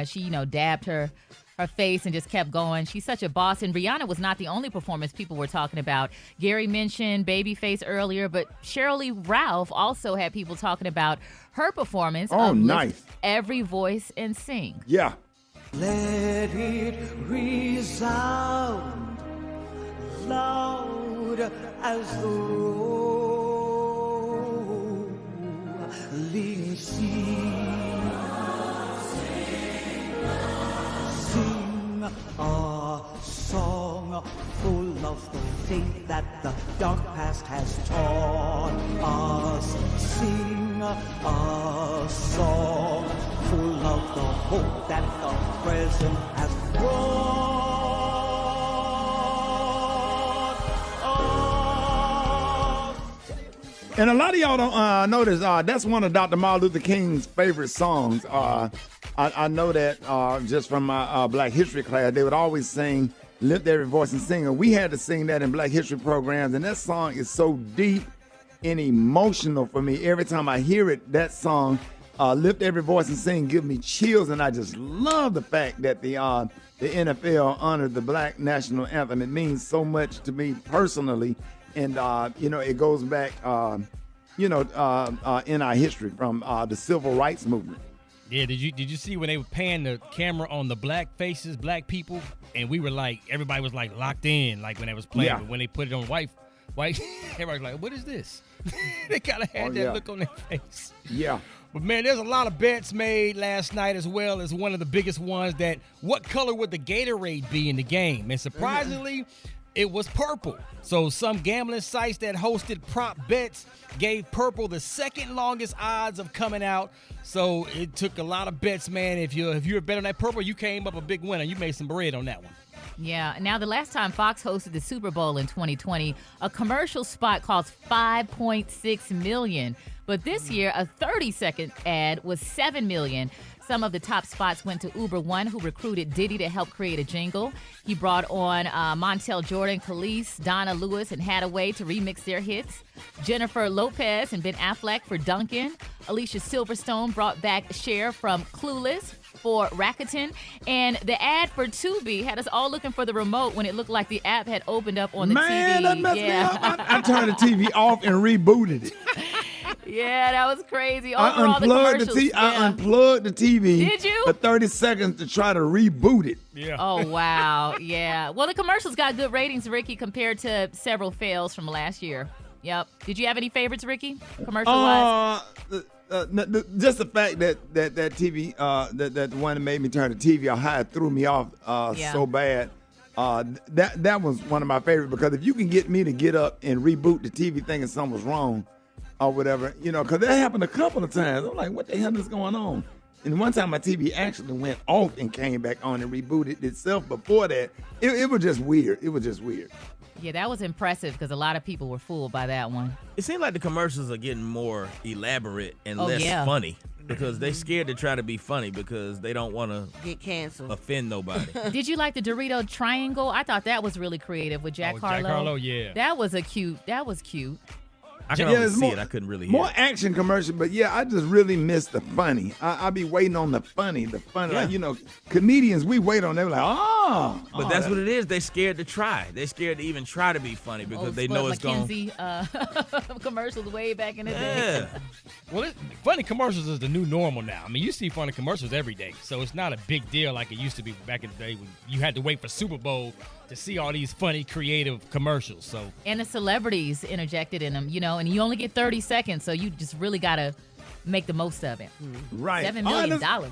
She, dabbed her face and just kept going. She's such a boss. And Rihanna was not the only performance people were talking about. Gary mentioned Babyface earlier, but Sheryl Lee Ralph also had people talking about her performance. Oh, nice. Every voice and sing. Yeah. Let it resound loud as the rolling sea. Sing a song full of the faith that the dark past has taught us. Sing a song full of the hope that the present has brought us. And a lot of y'all don't notice that's one of Dr. Martin Luther King's favorite songs. I know that just from my Black History class, they would always sing Lift Every Voice and Sing. And we had to sing that in Black History programs, and that song is so deep and emotional for me. Every time I hear it, that song, Lift Every Voice and Sing, give me chills, and I just love the fact that the NFL honored the Black National Anthem. It means so much to me personally, and it goes back, in our history from the Civil Rights Movement. Yeah, did you see when they were panning the camera on the black faces, black people, and we were like, everybody was like locked in, like when they was playing. Yeah. But when they put it on white, everybody was like, what is this? They kind of had that look on their face. Yeah. But man, there's a lot of bets made last night, as well as one of the biggest ones, that what color would the Gatorade be in the game? And surprisingly, it was purple. So some gambling sites that hosted prop bets gave purple the second longest odds of coming out. So it took a lot of bets, man. If you were betting on that purple, you came up a big winner. You made some bread on that one. Yeah. Now, the last time Fox hosted the Super Bowl in 2020, a commercial spot cost $5.6 million. But this year, a 30-second ad was $7 million. Some of the top spots went to Uber One, who recruited Diddy to help create a jingle. He brought on Montel Jordan, Khalees, Donna Lewis, and Hathaway to remix their hits. Jennifer Lopez and Ben Affleck for Duncan. Alicia Silverstone brought back Cher from Clueless for Rakuten. And the ad for Tubi had us all looking for the remote when it looked like the app had opened up on the TV. That messed me up. I turned the TV off and rebooted it. Yeah, that was crazy. I unplugged the TV. Did you? For 30 seconds to try to reboot it. Yeah. Oh, wow. Yeah. Well, the commercials got good ratings, Ricky, compared to several fails from last year. Yep. Did you have any favorites, Ricky, commercial-wise? Just the fact that TV, that one that made me turn the TV off, how it threw me off so bad. That was one of my favorites, because if you can get me to get up and reboot the TV thinking something was wrong or whatever, because that happened a couple of times. I'm like, what the hell is going on? And one time my TV actually went off and came back on and rebooted itself. Before that, it was just weird. It was just weird. Yeah, that was impressive, because a lot of people were fooled by that one. It seems like the commercials are getting more elaborate and less funny, because they scared to try to be funny because they don't want to get canceled, offend nobody. Did you like the Dorito triangle? I thought that was really creative with Jack Harlow. Jack Harlow, yeah. That was cute. I can only see it. I couldn't really hear more action commercial, but I just really miss the funny. I be waiting on the funny. Yeah. Like, comedians, we wait on them like, But that's what it is. They scared to try. They scared to even try to be funny because they know it's going. Commercials way back in the day. Well, funny commercials is the new normal now. I mean, you see funny commercials every day, so it's not a big deal like it used to be back in the day when you had to wait for Super Bowl to see all these funny, creative commercials. So and the celebrities interjected in them, and you only get 30 seconds, so you just really got to make the most of it. Right. $7 million.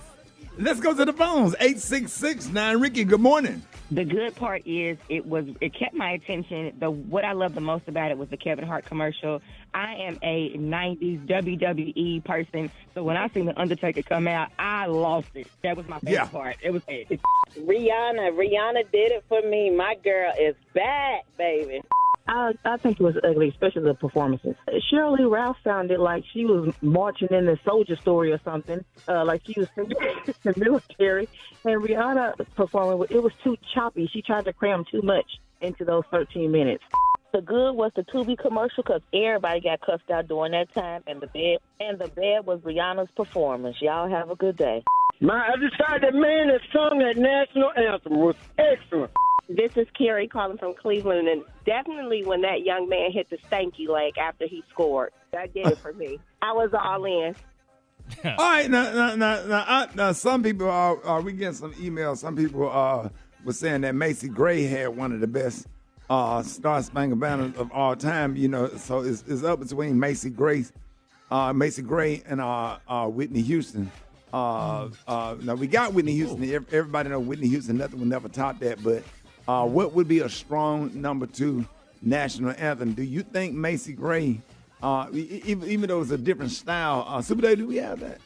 Let's go to the phones. 866-9 Ricky, good morning. The good part is it kept my attention. What I loved the most about it was the Kevin Hart commercial. I am a 90s WWE person, so when I seen The Undertaker come out, I lost it. That was my favorite part. It was it. Rihanna did it for me. My girl is back, baby. I think it was ugly, especially the performances. Shirley Ralph sounded like she was marching in the Soldier Story or something, like she was in the military. And Rihanna performing, it was too choppy. She tried to cram too much into those 13 minutes. The good was the Tubi commercial, because everybody got cussed out during that time, and the bad was Rihanna's performance. Y'all have a good day. I decided the man that sung that national anthem was excellent. This is Carrie calling from Cleveland, and definitely when that young man hit the stanky leg after he scored, that did it for me. I was all in. All right, now some people are we getting some emails. Some people were saying that Macy Gray had one of the best Star Spangled Banners of all time. So it's up between Macy Gray and Whitney Houston. Now we got Whitney Houston. Everybody know Whitney Houston. Nothing will never top that. But what would be a strong number 2 national anthem? Do you think Macy Gray? Even though it's a different style, Super Day, do we have that?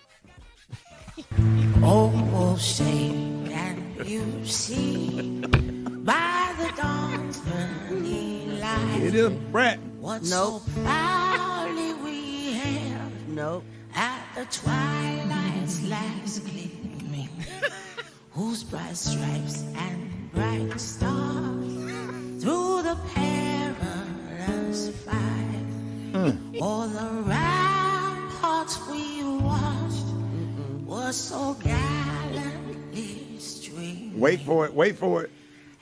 Oh, say can you see by the dawn's burning light? It is Brett. What so proudly we hailed at the twilight's last gleaming, whose bright stripes and bright stars through the perilous fight. All the ramparts we watched were so gallantly streamed. Wait for it. Wait for it.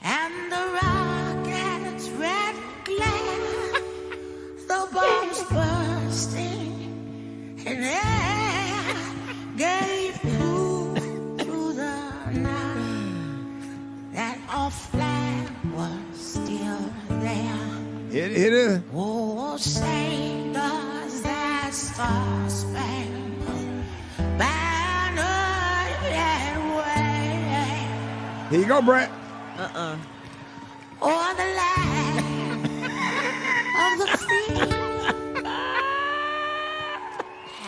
And the rocket's red glare, the bombs bursting in air, gave proof to the night that our flag was still there. Hit it. Oh, say does that star-spangled banner yet wave? Here you go, Brett. O'er the land of the free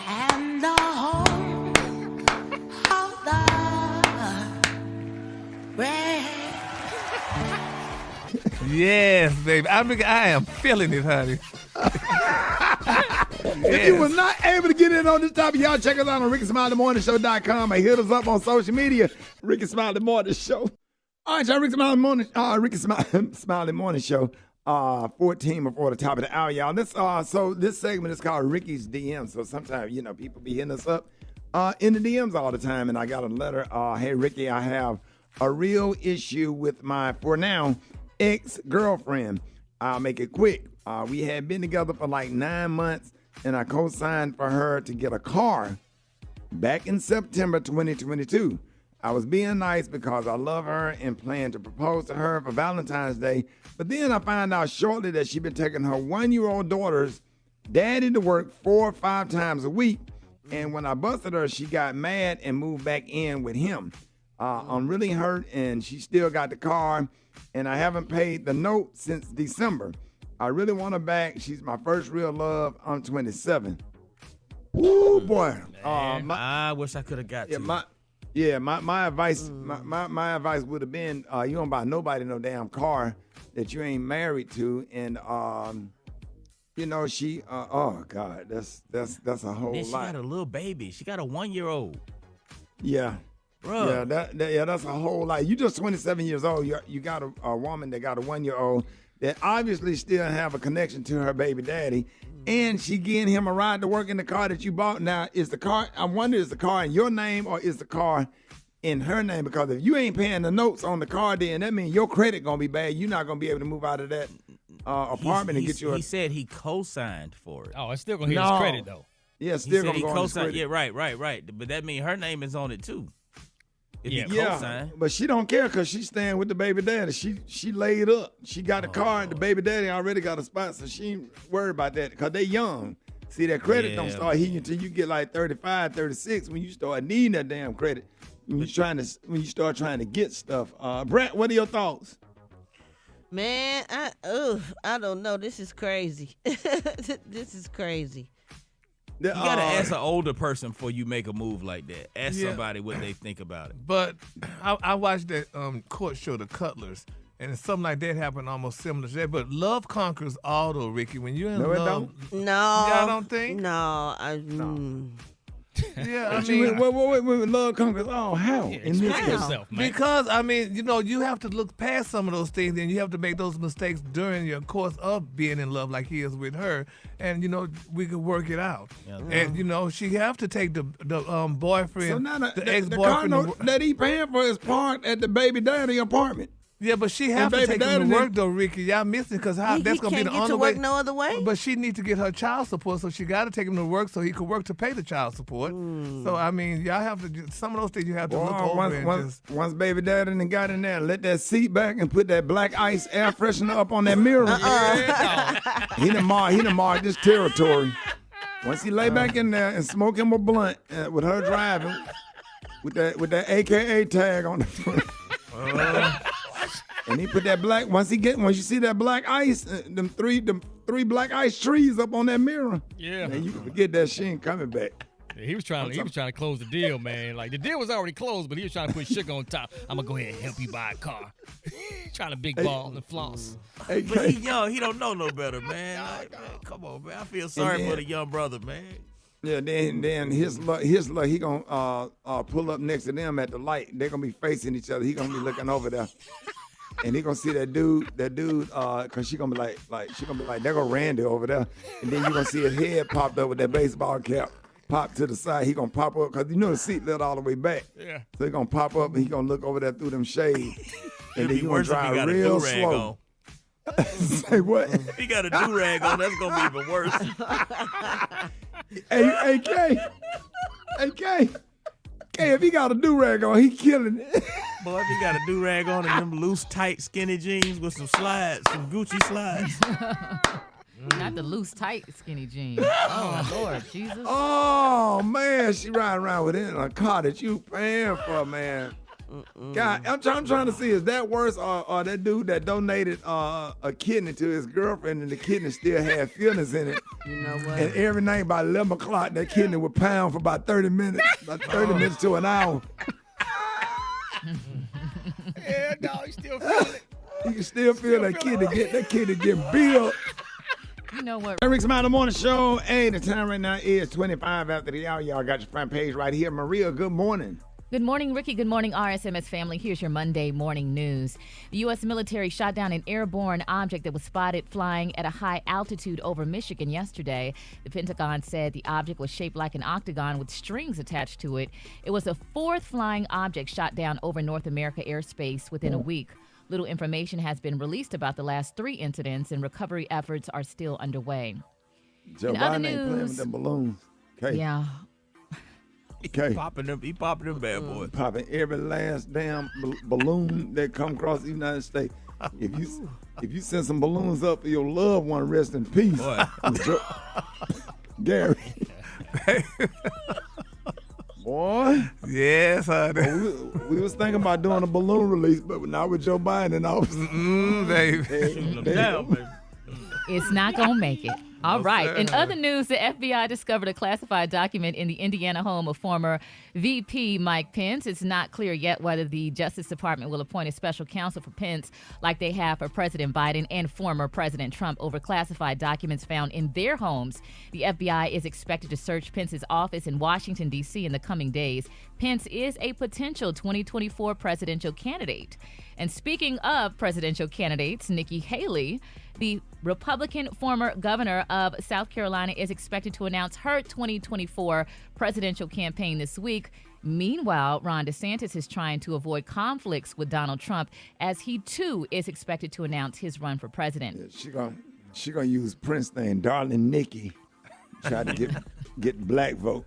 and the home of the brave. Yes, baby. I am feeling it, honey. If you was not able to get in on this topic, y'all check us out on RickySmileyMorningShow.com and hit us up on social media, Rickey Smiley Morning Show. All right, y'all, Rickey Smiley Morning Show, 14 before the top of the hour, y'all. So this segment is called Ricky's DM. So sometimes, people be hitting us up in the DMs all the time, and I got a letter. Hey, Ricky, I have a real issue with my, for now, ex-girlfriend. I'll make it quick. We had been together for like 9 months, and I co-signed for her to get a car back in September 2022. I was being nice because I love her and plan to propose to her for Valentine's Day. But then I found out shortly that she'd been taking her 1-year-old daughter's daddy to work 4 or 5 times a week. And when I busted her, she got mad and moved back in with him. I'm really hurt, and she still got the car, and I haven't paid the note since December. I really want her back. She's my first real love. I'm 27. Ooh, boy. I wish I could have got to. My advice, my advice would have been, you don't buy nobody no damn car that you ain't married to, and she, oh God, that's a whole Then she lot. got a little baby. She got a 1-year-old. Yeah. Bruh. Yeah, that's a whole lot. You just 27 years old. You got a woman that got a 1-year-old that obviously still have a connection to her baby daddy, and she getting him a ride to work in the car that you bought. Now, is the car in your name or is the car in her name? Because if you ain't paying the notes on the car, then that means your credit gonna be bad. You're not gonna be able to move out of that apartment and get you. He said he co-signed for it. Oh, it's still gonna hit his credit though. Yeah, still he gonna said go he on his co-signed. credit. Yeah, right. But that means her name is on it too. If he co-signed. But she don't care because she's staying with the baby daddy. She laid up. She got a car and the baby daddy already got a spot, so she ain't worried about that because they young. See, that credit don't start hitting until you get like 35, 36 when you start needing that damn credit. When you start trying to get stuff. Brent, what are your thoughts? Man, I don't know. This is crazy. This is crazy. You gotta ask an older person before you make a move like that. Ask somebody what they think about it. But I watched that court show, The Cutlers, and something like that happened almost similar to that. But love conquers all, though, Ricky. When you're in love, No, y'all don't think? No, Yeah, I mean, wait, love conquers all. How? In this case? Yourself, man. Because, I mean, you have to look past some of those things, and you have to make those mistakes during your course of being in love like he is with her, and, we can work it out. Yeah. And, she have to take the boyfriend, So now the the ex-boyfriend. car that he paying for is parked at the baby daddy apartment. Yeah, but she have to baby take him daddy to work, though, Ricky. Y'all missing because that's going to be the can't get only to way. work no other way? But she needs to get her child support, so she got to take him to work so he could work to pay the child support. So, I mean, y'all have to, some of those things you have to look over. Once baby daddy and got in there, let that seat back and put that black ice air freshener up on that mirror. He done marked this territory. Once he lay back in there and smoke him a blunt with her driving, with that AKA tag on the front. And he put that black. Once you see that black ice, them three black ice trees up on that mirror. Yeah, man, you can forget that she ain't coming back. Yeah, he was trying to close the deal, man. Like the deal was already closed, but he was trying to put sugar on top. I'm gonna go ahead and help you buy a car. Trying to big ball and floss. But he young, he don't know no better, man. Like, man, come on, man. I feel sorry for the young brother, man. Yeah, then his luck, he gonna pull up next to them at the light. They're gonna be facing each other. He gonna be looking over there. And he gonna see that dude, cause she gonna be like, there go Randy over there. And then you gonna see his head popped up with that baseball cap, pop to the side. He gonna pop up, cause the seat lit all the way back. Yeah. So he gonna pop up and he gonna look over there through them shades. And then he gonna Worse if he drive got real a do-rag slow. on. Say what? If he got a do-rag on, that's gonna be even worse. Hey, K, if he got a do-rag on, he killing it. Boy, if he got a do-rag on and them loose, tight, skinny jeans with some slides, some Gucci slides. Not the loose, tight, skinny jeans. Oh, Lord, Jesus. Oh, man, she riding around with it in a car that you paying for, man. God, I'm trying to see, is that worse or that dude that donated a kidney to his girlfriend and the kidney still had feelings in it? You know what? And every night by 11 o'clock, that kidney would pound for about 30 minutes, minutes to an hour. Yeah, no, he still feeling it. You can still feel that kidney get built. You know what? Rickey Smiley Morning Show. Hey, the time right now is 25 after the hour. Y'all got your front page right here. Maria, good morning. Good morning, Ricky. Good morning, RSMS family. Here's your Monday morning news. The U.S. military shot down an airborne object that was spotted flying at a high altitude over Michigan yesterday. The Pentagon said the object was shaped like an octagon with strings attached to it. It was the fourth flying object shot down over North America airspace within a week. Little information has been released about the last three incidents, and recovery efforts are still underway. Joe Biden ain't playing with them balloons. Okay. Yeah. Okay. He popping them bad boys. Popping every last damn balloon that come across the United States. If you send some balloons up for your loved one, rest in peace. Boy. Gary. Boy. Yes, honey. We was thinking about doing a balloon release, but now with Joe Biden in office. Baby. It's not going to make it. All right. sir. In other news, the FBI discovered a classified document in the Indiana home of former VP Mike Pence. It's not clear yet whether the Justice Department will appoint a special counsel for Pence like they have for President Biden and former President Trump over classified documents found in their homes. The FBI is expected to search Pence's office in Washington, D.C. in the coming days. Pence is a potential 2024 presidential candidate. And speaking of presidential candidates, Nikki Haley, the Republican former governor of South Carolina, is expected to announce her 2024 presidential campaign this week. Meanwhile, Ron DeSantis is trying to avoid conflicts with Donald Trump as he, too, is expected to announce his run for president. Yeah, she gonna use Prince thing, darling Nikki, try to get black vote.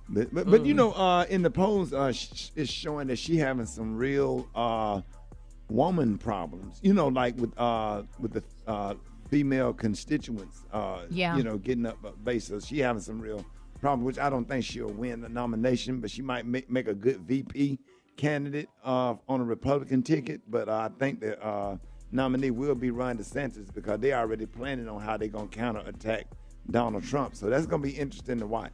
But you know, in the polls, it's showing that she having some real woman problems. You know, like with the female constituents. You know, getting up base. So she having some real problems, which I don't think she'll win the nomination, but she might make a good VP candidate on a Republican ticket. But I think the nominee will be Ron DeSantis because they're already planning on how they're gonna counterattack Donald Trump. So that's gonna be interesting to watch.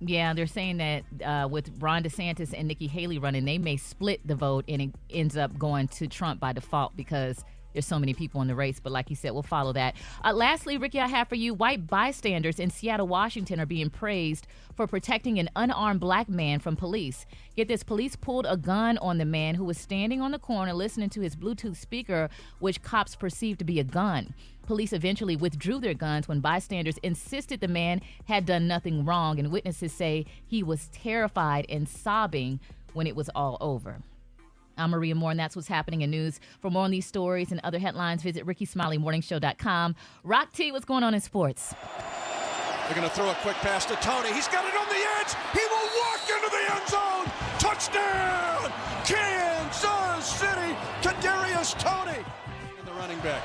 Yeah, they're saying that with Ron DeSantis and Nikki Haley running, they may split the vote and it ends up going to Trump by default because there's so many people in the race. But like you said, we'll follow that. Lastly, Ricky, I have for you, white bystanders in Seattle, Washington are being praised for protecting an unarmed black man from police. Get this, police pulled a gun on the man who was standing on the corner listening to his Bluetooth speaker, which cops perceived to be a gun. Police eventually withdrew their guns when bystanders insisted the man had done nothing wrong, and witnesses say he was terrified and sobbing when it was all over. I'm Maria Moore, and that's what's happening in news. For more on these stories and other headlines, visit RickySmileyMorningShow.com. Rock T, what's going on in sports? They're going to throw a quick pass to Tony. He's got it on the edge. He will walk into the end zone. Touchdown, Kansas City. Kadarius Toney. And the running back.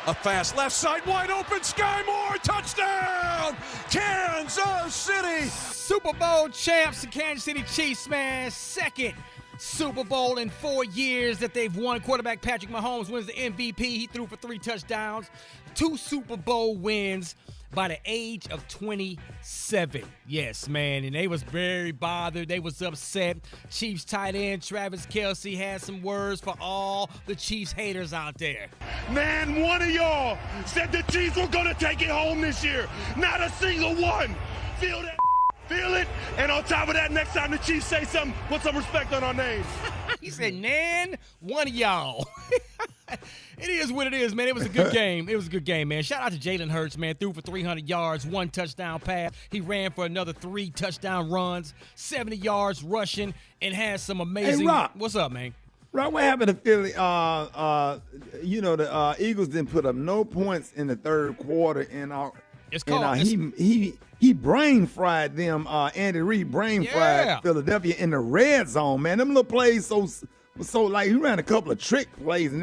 A fast left side, wide open. Sky Moore, touchdown, Kansas City. Super Bowl champs, the Kansas City Chiefs, man. Second Super Bowl in 4 years that they've won. Quarterback Patrick Mahomes wins the MVP. He threw for 3 touchdowns. 2 Super Bowl wins by the age of 27. Yes, man, and they was very bothered. They was upset. Chiefs tight end Travis Kelce had some words for all the Chiefs haters out there. Man, one of y'all said the Chiefs were going to take it home this year. Not a single one. Feel that? Feel it? And on top of that, next time the Chiefs say something, put some respect on our name. He said, "Nan, one of y'all." It is what it is, man. It was a good game. It was a good game, man. Shout out to Jalen Hurts, man. Threw for 300 yards, 1 touchdown pass. He ran for another 3 touchdown runs, 70 yards rushing, and had some amazing. Hey, Rock. What's up, man? Rock, what happened to Philly? The Eagles didn't put up no points in the third quarter, and he brain fried them. Andy Reid brain fried Philadelphia in the red zone, man. Them little plays so like he ran a couple of trick plays, and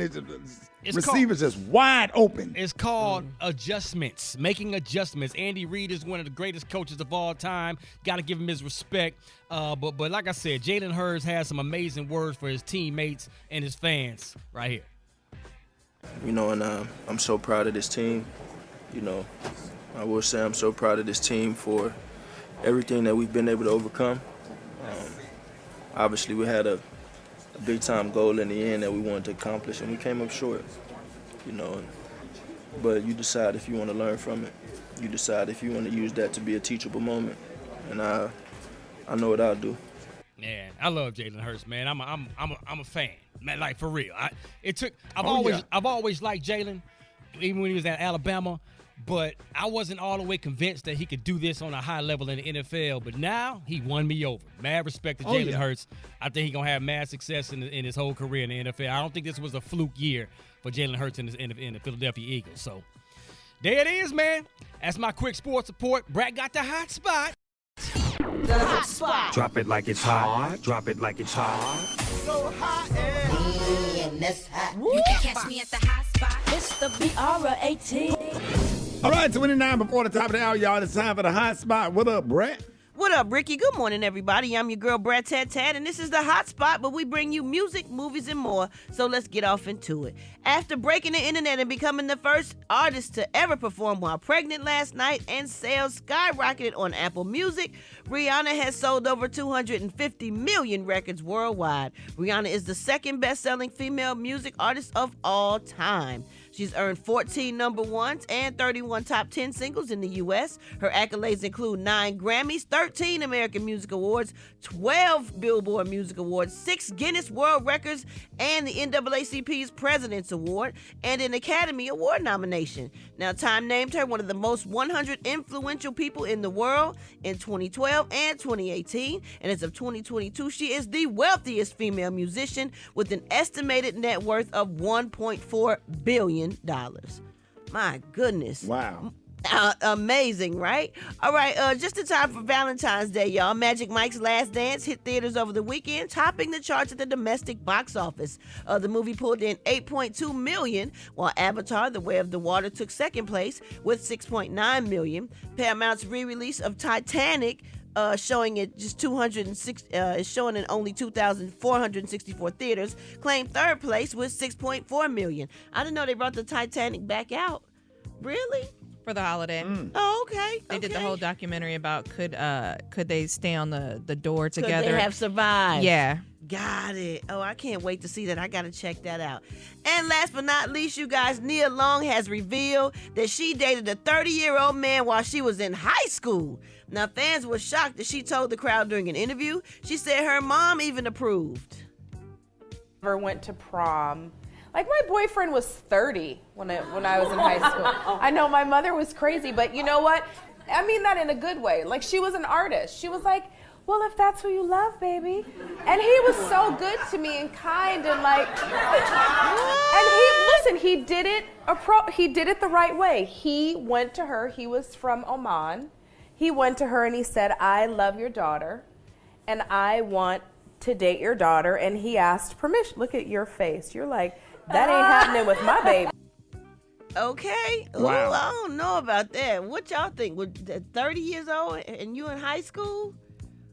receivers just wide open. It's called adjustments, making adjustments. Andy Reid is one of the greatest coaches of all time. Got to give him his respect. But like I said, Jalen Hurts has some amazing words for his teammates and his fans right here. And I'm so proud of this team. I will say I'm so proud of this team for everything that we've been able to overcome. Obviously, we had a big-time goal in the end that we wanted to accomplish, and we came up short, But you decide if you want to learn from it. You decide if you want to use that to be a teachable moment, and I know what I'll do. Man, I love Jalen Hurts, man. I'm a fan, man. Like for real. I've always liked Jalen, even when he was at Alabama. But I wasn't all the way convinced that he could do this on a high level in the NFL. But now he won me over. Mad respect to Jalen Hurts. I think he's going to have mad success in his whole career in the NFL. I don't think this was a fluke year for Jalen Hurts in the Philadelphia Eagles. So there it is, man. That's my quick sports report. Brad got the hot spot. The hot spot. Drop it like it's hot. Drop it like it's hot. So hot and that's hot. You can catch me at the hot spot. It's the BR18. All right, 29 before the top of the hour, y'all. It's time for the hot spot. What up, Brett? What up, Ricky? Good morning, everybody. I'm your girl, Brad Tat, and this is the hot spot, where we bring you music, movies, and more. So let's get off into it. After breaking the internet and becoming the first artist to ever perform while pregnant last night, and sales skyrocketed on Apple Music, Rihanna has sold over 250 million records worldwide. Rihanna is the second best-selling female music artist of all time. She's earned 14 number ones and 31 top 10 singles in the U.S. Her accolades include 9 Grammys, 13 American Music Awards, 12 Billboard Music Awards, 6 Guinness World Records, and the NAACP's President's Award, and an Academy Award nomination. Now, Time named her one of the most 100 influential people in the world in 2012 and 2018, and as of 2022, she is the wealthiest female musician with an estimated net worth of $1.4 billion. My goodness. Wow. Amazing, right? All right, just in time for Valentine's Day, y'all. Magic Mike's Last Dance hit theaters over the weekend, topping the charts at the domestic box office. The movie pulled in $8.2 million, while Avatar: The Way of the Water took second place with $6.9 million. Paramount's re-release of Titanic, showing it just 206, is showing in only 2,464 theaters, claimed third place with $6.4 million. I didn't know they brought the Titanic back out. Really? For the holiday. Oh, okay. They did the whole documentary about could they stay on the door together? Could they have survived? Yeah. Got it. Oh, I can't wait to see that. I got to check that out. And last but not least, you guys, Nia Long has revealed that she dated a 30-year-old man while she was in high school. Now, fans were shocked that she told the crowd during an interview. She said her mom even approved. Never went to prom. Like, my boyfriend was 30 when I was in high school. I know my mother was crazy, but you know what? I mean that in a good way. Like, she was an artist. She was like, well, if that's who you love, baby. And he was so good to me and kind and like, and he did it the right way. He went to her. He was from Oman. He went to her and he said, I love your daughter and I want to date your daughter. And he asked permission. Look at your face. You're like, that ain't happening with my baby. Okay. Wow. Ooh, I don't know about that. What y'all think? Was 30 years old and you in high school?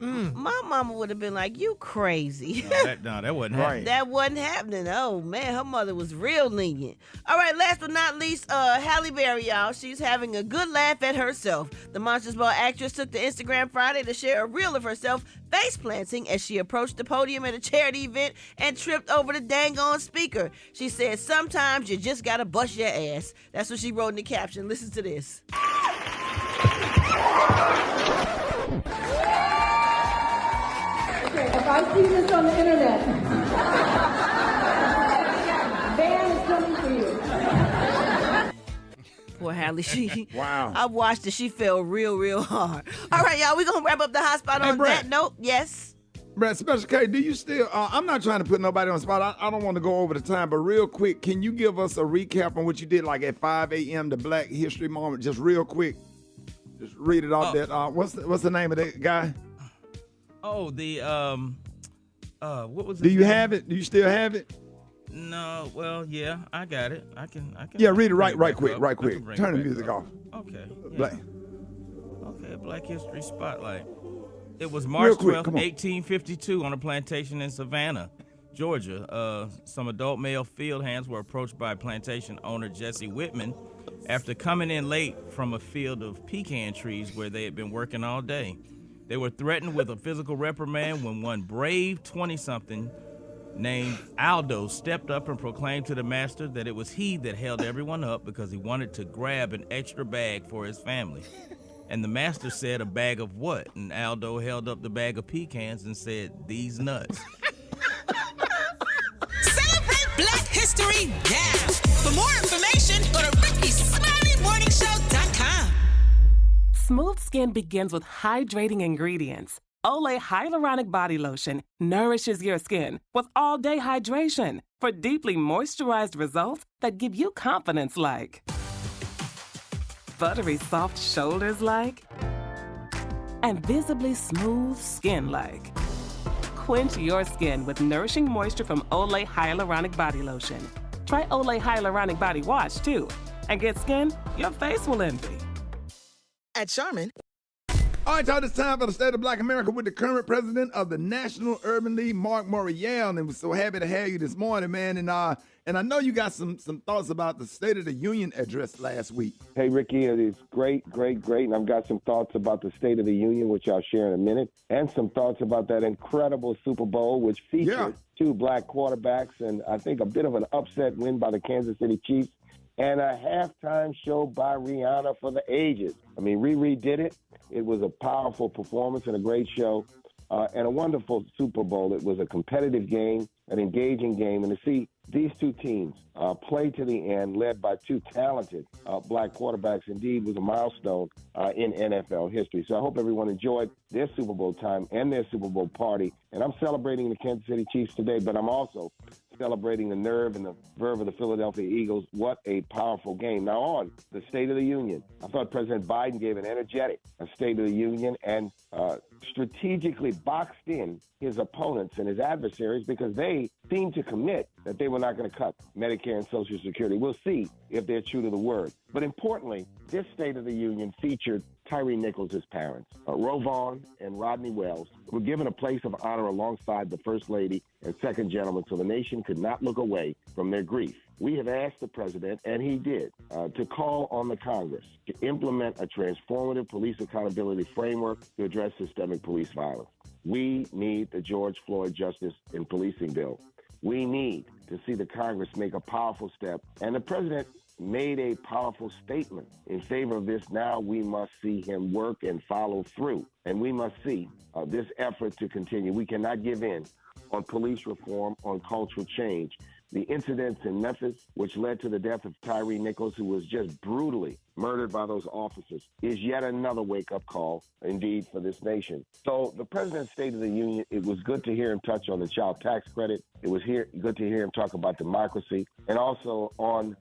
My mama would have been like, you crazy. No, that wasn't happening. That wasn't happening. Oh, man, her mother was real lenient. All right, last but not least, Halle Berry, y'all. She's having a good laugh at herself. The Monsters Ball actress took to Instagram Friday to share a reel of herself face planting as she approached the podium at a charity event and tripped over the dang on speaker. She said, sometimes you just gotta bust your ass. That's what she wrote in the caption. Listen to this. If I see this on the internet, ban is coming Poor Hallie. Wow. I watched it. She fell real hard. All right, y'all. We're going to wrap up the hot spot on Brett. that note. Yes. Brett, Special K, do you still, I'm not trying to put nobody on the spot. I don't want to go over the time, but real quick, can you give us a recap on what you did like at 5 a.m., the Black History Moment, just real quick? Just read it off that. What's the name of that guy? Oh, the, what was it? Do you have it? Do you still have it? No, well, yeah, I got it. I can. Yeah, read it right back quick. up. Turn the music off. Okay. Yeah. Black. Okay, Black History Spotlight. It was March 12, 1852 on a plantation in Savannah, Georgia. Some adult male field hands were approached by plantation owner Jesse Whitman after coming in late from a field of pecan trees where they had been working all day. They were threatened with a physical reprimand when one brave 20-something named Aldo stepped up and proclaimed to the master that it was he that held everyone up because he wanted to grab an extra bag for his family. And the master said, "A bag of what?" And Aldo held up the bag of pecans and said, "These nuts." Celebrate Black History now. For more information, go to RickySmileyMorningShow.com. Smooth skin begins with hydrating ingredients. Olay Hyaluronic Body Lotion nourishes your skin with all-day hydration for deeply moisturized results that give you confidence like buttery soft shoulders like and visibly smooth skin like. Quench your skin with nourishing moisture from Olay Hyaluronic Body Lotion. Try Olay Hyaluronic Body Wash too and get skin your face will envy. At Charmin. All right, y'all, it's time for the State of Black America with the current president of the National Urban League, Mark Morial, and we're so happy to have you this morning, man. And I know you got some thoughts about the State of the Union address last week. Hey, Ricky, it is great. And I've got some thoughts about the State of the Union, which I'll share in a minute, and some thoughts about that incredible Super Bowl, which featured two black quarterbacks and I think a bit of an upset win by the Kansas City Chiefs and a halftime show by Rihanna for the ages. I mean, Riri did it. It was a powerful performance and a great show and a wonderful Super Bowl. It was a competitive game, an engaging game, and to see these two teams play to the end, led by two talented black quarterbacks, indeed was a milestone in NFL history. So I hope everyone enjoyed their Super Bowl time and their Super Bowl party. And I'm celebrating the Kansas City Chiefs today, but I'm also celebrating the nerve and the verve of the Philadelphia Eagles. What a powerful game. Now on the State of the Union, I thought President Biden gave an energetic State of the Union and strategically boxed in his opponents and his adversaries because they seemed to commit that they were not going to cut Medicare and Social Security. We'll see if they're true to the word. But importantly, this State of the Union featured Tyree Nichols' parents. Rovon and Rodney Wells were given a place of honor alongside the First Lady and Second Gentleman so the nation could not look away from their grief. We have asked the president, and he did, to call on the Congress to implement a transformative police accountability framework to address systemic police violence. We need the George Floyd Justice in Policing bill. We need to see the Congress make a powerful step, and the president made a powerful statement in favor of this. Now we must see him work and follow through, and we must see this effort to continue. We cannot give in on police reform, on cultural change. The incidents in Memphis, which led to the death of Tyree Nichols, who was just brutally murdered by those officers, is yet another wake-up call, indeed, for this nation. So the President's State of the Union, it was good to hear him touch on the child tax credit. It was good to hear him talk about democracy and also on,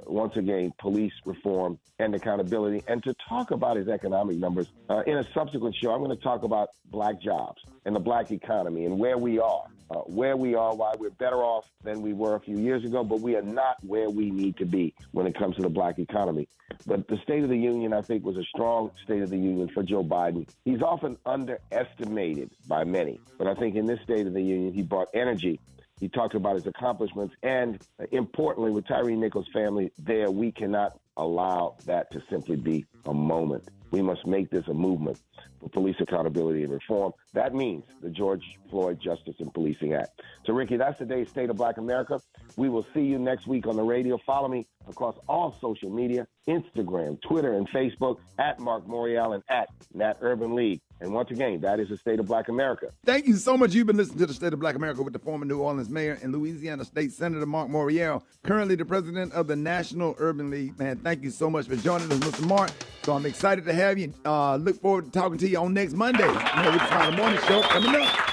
once again, police reform and accountability, and to talk about his economic numbers. In a subsequent show, I'm going to talk about black jobs and the black economy and where we are, why we're better off than we were a few years ago, but we are not where we need to be when it comes to the black economy. But the State of the Union, I think, was a strong State of the Union for Joe Biden. He's often underestimated by many, but I think in this State of the Union, he brought energy. He talked about his accomplishments, and importantly, with Tyree Nichols' family there, we cannot allow that to simply be a moment. We must make this a movement for police accountability and reform. That means the George Floyd Justice in Policing Act. So, Ricky, that's today's State of Black America. We will see you next week on the radio. Follow me across all social media, Instagram, Twitter, and Facebook, at Mark Morial and at Nat Urban League. And once again, that is the State of Black America. Thank you so much. You've been listening to the State of Black America with the former New Orleans mayor and Louisiana State Senator Mark Morial, currently the president of the National Urban League. Man, Thank you so much for joining us, Mr. Mark. So I'm excited to have you. Look forward to talking to you on next Monday. Rickey Smiley Morning Show coming up.